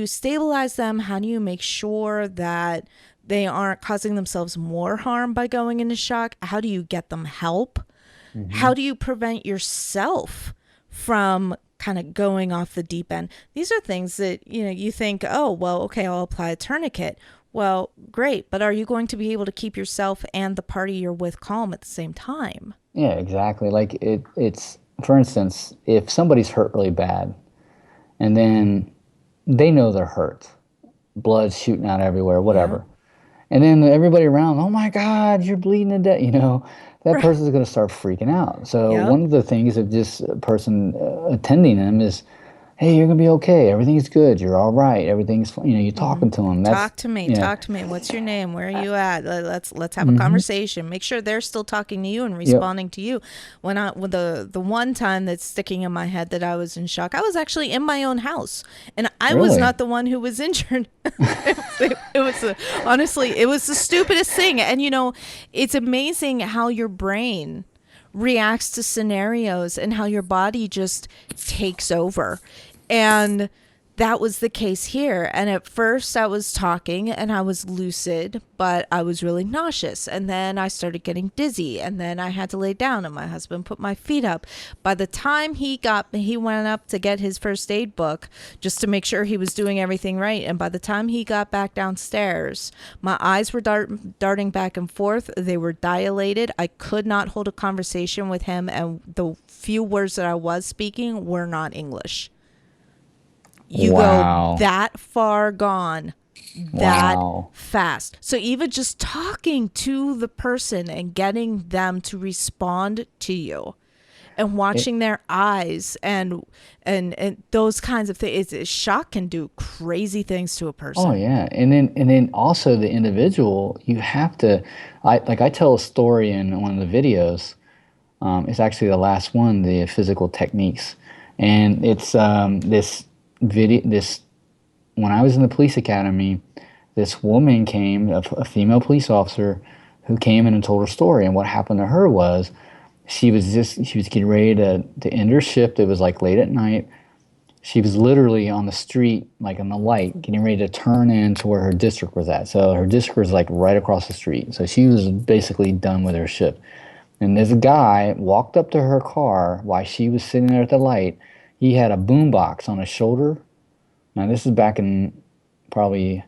stabilize them? How do you make sure that they aren't causing themselves more harm by going into shock? How do you get them help? Hmm. How do you prevent yourself from kind of going off the deep end? These are things that, you think, oh, well, okay, I'll apply a tourniquet. Well, great, but are you going to be able to keep yourself and the party you're with calm at the same time? Yeah, exactly. Like it's for instance, if somebody's hurt really bad, and then they know they're hurt, blood's shooting out everywhere, Yeah. whatever, and then everybody around, oh my God, you're bleeding to death. That Right. person's going to start freaking out. So Yep. one of the things of this person attending them is, hey, you're gonna be okay. Everything's good. You're all right. Everything's fine. You're Mm-hmm. talking to them. That's Talk to me. yeah. Talk to me. What's your name? Where are you at? Let's have a Mm-hmm. conversation. Make sure they're still talking to you and Yep. responding to you. When the one time that's sticking in my head that I was in shock, I was actually in my own house, and I was Really. not the one who was injured. Honestly, it was the stupidest thing. And it's amazing how your brain reacts to scenarios and how your body just takes over. And that was the case here. And at first, I was talking and I was lucid, but I was really nauseous. And then I started getting dizzy. And then I had to lay down, and my husband put my feet up. By the time he went up to get his first aid book just to make sure he was doing everything right. And by the time he got back downstairs, my eyes were darting back and forth. They were dilated. I could not hold a conversation with him. And the few words that I was speaking were not English. You go Wow. that far gone that Wow. fast. So even just talking to the person and getting them to respond to you and It, watching their eyes and those kinds of things, shock can do crazy things to a oh person. yeah. And then also the individual, you have to I tell a story in one of the videos It's actually the last one, the physical techniques, and it's this video. This when I was in the police academy, this woman came, a female police officer, who came in and told her story. And what happened to her was she was getting ready to end her shift. It was like late at night. She was literally on the street, like on the light, getting ready to turn into where her district was at. So her district was like right across the street. So she was basically done with her shift. And this guy walked up to her car while she was sitting there at the light. He had a boombox on his shoulder. Now this is back in probably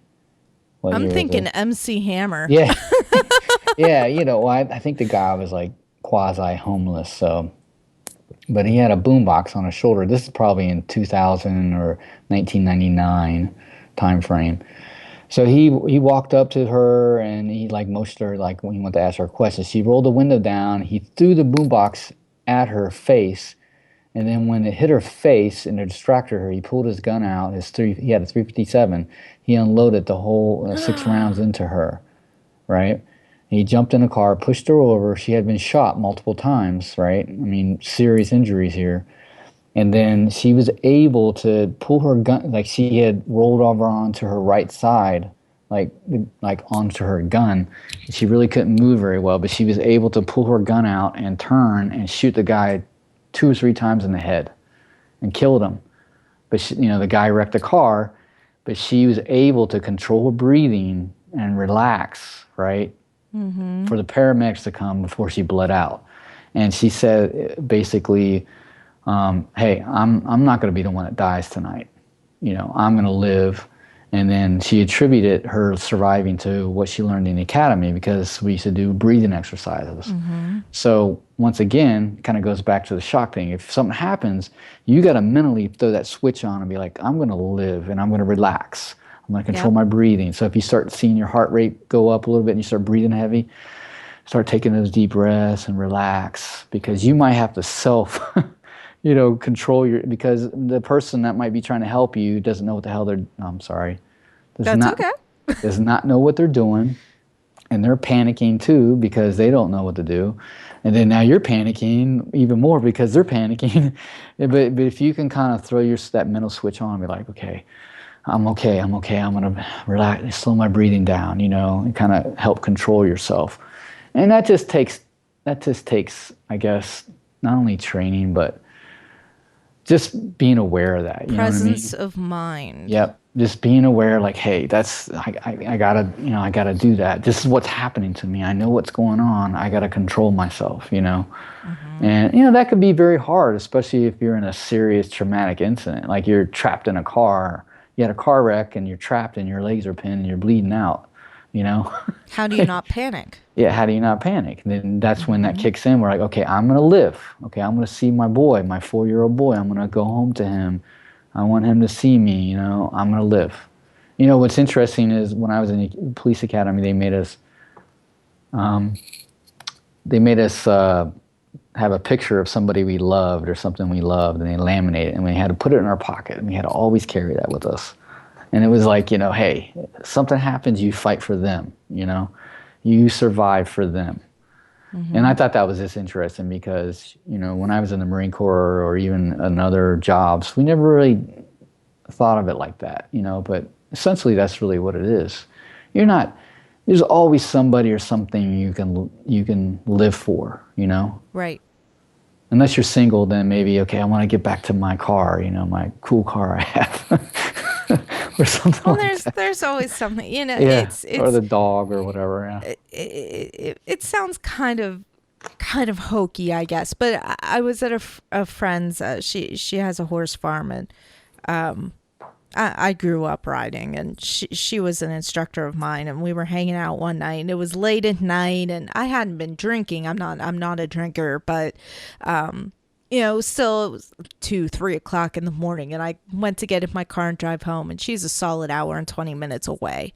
what I'm year was thinking it? MC Hammer. Yeah, yeah. I think the guy was like quasi homeless. So, but he had a boombox on his shoulder. This is probably in 2000 or 1999 time frame. So he walked up to her and he like motioned her like when he wanted to ask her questions. She rolled the window down. He threw the boombox at her face, and then when it hit her face and it distracted her, he pulled his gun out. He had a 357. He unloaded the whole 6 rounds into her. Right. He jumped in a car, pushed her over. She had been shot multiple times. Right. I mean, serious injuries here. And then she was able to pull her gun, like she had rolled over onto her right side, like onto her gun. She really couldn't move very well, but she was able to pull her gun out and turn and shoot the guy 2 or 3 times in the head and killed him. But the guy wrecked the car, but she was able to control her breathing and relax, right, for the paramedics to come before she bled out. And she said basically, hey, I'm not going to be the one that dies tonight. I'm going to live. And then she attributed her surviving to what she learned in the academy because we used to do breathing exercises. So once again, it kind of goes back to the shock thing. If something happens, you got to mentally throw that switch on and be like, I'm going to live and I'm going to relax. I'm going to control my breathing. So if you start seeing your heart rate go up a little bit and you start breathing heavy, start taking those deep breaths and relax because you might have to control because the person that might be trying to help you doesn't know what the hell I'm sorry, does That's not okay. does not know what they're doing, and they're panicking too because they don't know what to do, and then now you're panicking even more because they're panicking. but if you can kind of throw that mental switch on and be like, okay, I'm okay, I'm gonna relax, slow my breathing down, and kind of help control yourself, and that just takes, I guess, not only training but just being aware of that, you know what I mean? Presence of mind. Yep. Just being aware, like, hey, I gotta, I gotta do that. This is what's happening to me. I know what's going on. I gotta control myself. And, that could be very hard, especially if you're in a serious traumatic incident. Like you're trapped in a car, you had a car wreck and you're trapped and your legs are pinned and you're bleeding out, you know? How do you not panic? Yeah, how do you not panic? And then that's when that kicks in. We're like, okay, I'm going to live. Okay, I'm going to see my boy, my 4-year-old boy. I'm going to go home to him. I want him to see me, I'm going to live. What's interesting is when I was in the police academy, they made us have a picture of somebody we loved or something we loved, and they laminated it, and we had to put it in our pocket, and we had to always carry that with us. And it was like, hey, something happens, you fight for them, you survive for them. And I thought that was just interesting because, when I was in the Marine Corps or even in other jobs, we never really thought of it like that, but essentially that's really what it is. There's always somebody or something you can live for, Right. Unless you're single, then maybe, okay, I want to get back to my car, my cool car I have. Or something Well, like that. there's always something, Yeah, it's or the dog or whatever. Yeah. it sounds kind of hokey, I guess. But I was at a friend's. She has a horse farm, and I grew up riding, and she was an instructor of mine, and we were hanging out one night, and it was late at night, and I hadn't been drinking. I'm not a drinker, but still it was 2-3 o'clock in the morning, and I went to get in my car and drive home, and she's a solid hour and 20 minutes away.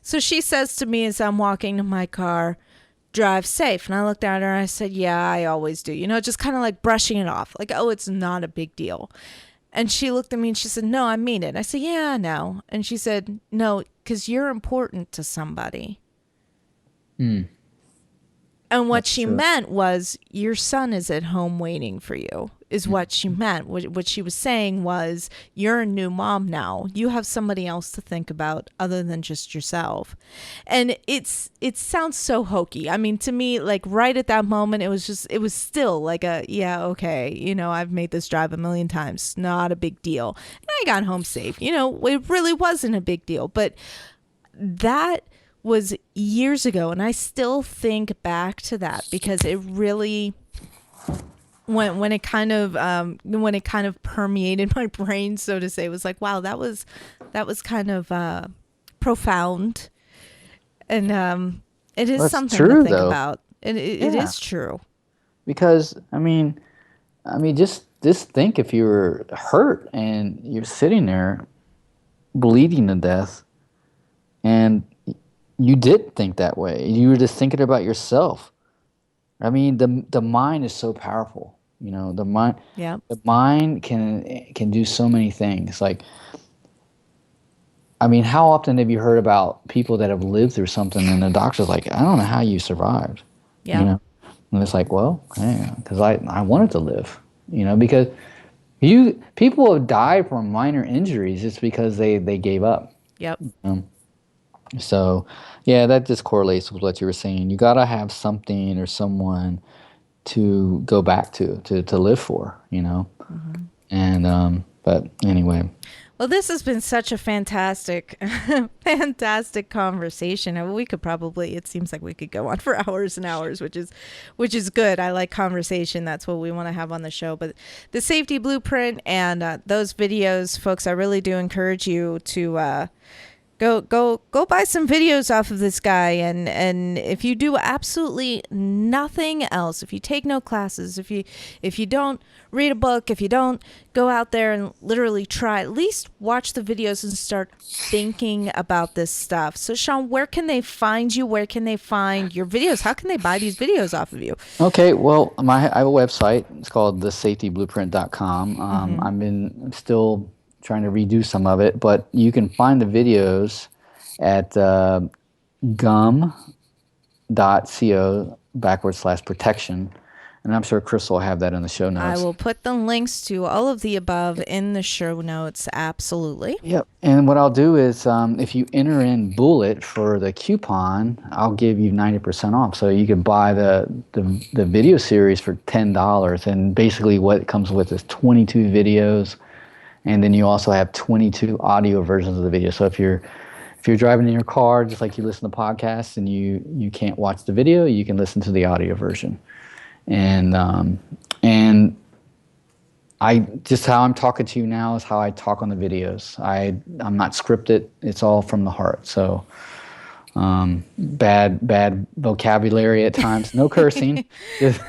So she says to me as I'm walking to my car, drive safe. And I looked at her and I said, yeah, I always do. Just kind of like brushing it off. Like, oh, it's not a big deal. And she looked at me and she said, no, I mean it. I said, yeah, I know. And she said, no, because you're important to somebody. And what That's she true. meant was, your son is at home waiting for you, is what she meant. What she was saying was, you're a new mom now. You have somebody else to think about other than just yourself. And it sounds so hokey. I mean, to me, like right at that moment, it was still like a, yeah, okay, I've made this drive a million times. Not a big deal. And I got home safe. It really wasn't a big deal. But that was years ago, and I still think back to that because it really, when it kind of permeated my brain, so to say, it was like, wow, that was kind of profound, and it is That's something to true think though. about, and it Yeah, is true. because I mean, just think if you were hurt and you're sitting there bleeding to death, and you did think that way. You were just thinking about yourself. I mean, the mind is so powerful. Yeah. The mind can do so many things. Like, I mean, how often have you heard about people that have lived through something and the doctor's like, I don't know how you survived, you Yeah. know? And it's like, well, yeah, because I wanted to live, because people have died from minor injuries just because they gave up. Yep. So, yeah, that just correlates with what you were saying. You gotta have something or someone to go back to live for. And but anyway, Well, this has been such a fantastic, fantastic conversation. I mean, we could probably, it seems like we could go on for hours and hours, which is good. I like conversation. That's what we want to have on the show. But the safety blueprint and those videos, folks, I really do encourage you to go buy some videos off of this guy, and if you do absolutely nothing else, if you take no classes, if you don't read a book, if you don't go out there and literally try, at least watch the videos and start thinking about this stuff. So Shawn, where can they find you? Where can they find your videos? How can they buy these videos off of you? okay. Well, I have a website. It's called thesafetyblueprint.com. I've been still trying to redo some of it, but you can find the videos at gum.co/protection. And I'm sure Chris will have that in the show I notes. will put the links to all of the above in the show notes. Absolutely. Yep. And what I'll do is, if you enter in Bullet for the coupon, I'll give you 90% off. So you can buy the video series for $10. And basically what it comes with is 22 videos. And then you also have 22 audio versions of the video. So if you're driving in your car, just like you listen to podcasts and you can't watch the video, you can listen to the audio version. And I just, how I'm talking to you now is how I talk on the videos. I'm not scripted. It's all from the heart. So bad vocabulary at times. No cursing. Just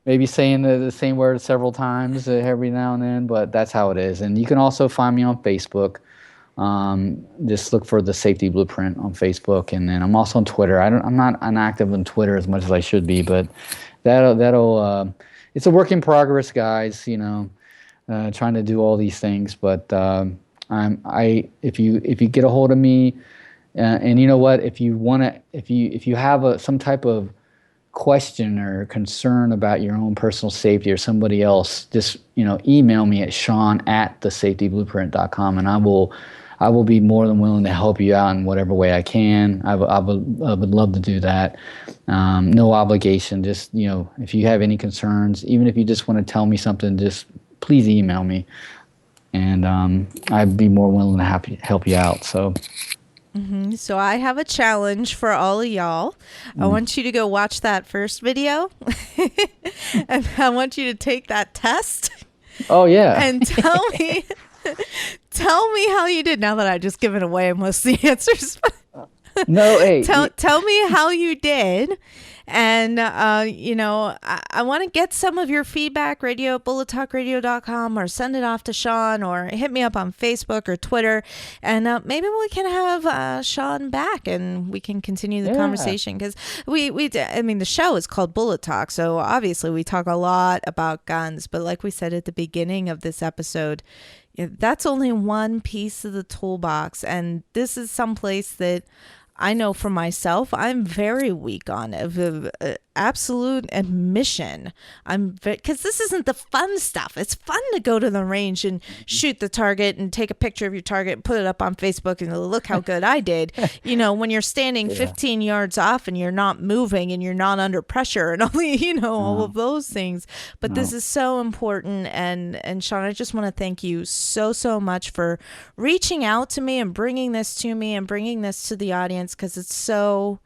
maybe saying the same word several times every now and then, but that's how it is. And you can also find me on Facebook. Just look for the Safety Blueprint on Facebook, and then I'm also on Twitter. I'm not active on Twitter as much as I should be, but that'll it's a work in progress, guys. Trying to do all these things, but if you get a hold of me, and you know what, if you have some type of question or concern about your own personal safety or somebody else, just email me at Shawn@thesafetyblueprint.com, and I will be more than willing to help you out in whatever way I can. I would love to do that. No obligation. Just if you have any concerns, even if you just want to tell me something, just please email me, and I'd be more willing to help you out. So. So I have a challenge for all of y'all. I want you to go watch that first video and I want you to take that test Oh yeah. and tell me how you did, now that I've just given away most of the answers. No, hey. Tell me how you did. And, I want to get some of your feedback, radio@bullettalkradio.com, or send it off to Shawn, or hit me up on Facebook or Twitter. And maybe we can have Shawn back and we can continue the conversation. Because the show is called Bullet Talk. So obviously we talk a lot about guns. But like we said at the beginning of this episode, that's only one piece of the toolbox. And this is someplace that I know for myself, I'm very weak on. absolute admission. Because this isn't the fun stuff. It's fun to go to the range and shoot the target and take a picture of your target and put it up on Facebook and go, look how good I did. When you're standing 15 yards off and you're not moving and you're not under pressure and only, all of those things. But this is so important. And Shawn, I just want to thank you so much for reaching out to me and bringing this to me and bringing this to the audience, because it's so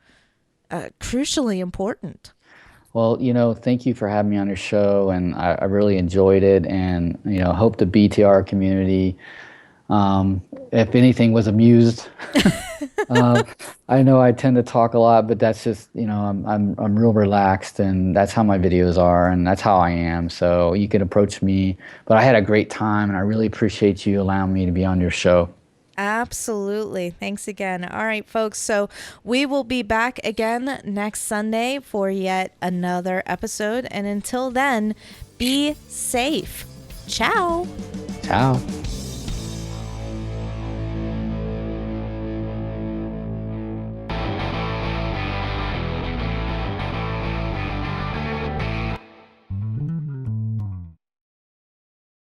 crucially important. Well, thank you for having me on your show, and I really enjoyed it, and hope the BTR community, if anything, was amused. I know I tend to talk a lot, but that's just I'm real relaxed, and that's how my videos are, and that's how I am. So you can approach me, but I had a great time, and I really appreciate you allowing me to be on your show. Absolutely. Thanks again. All right, folks. So we will be back again next Sunday for yet another episode. And until then, be safe. Ciao. Ciao.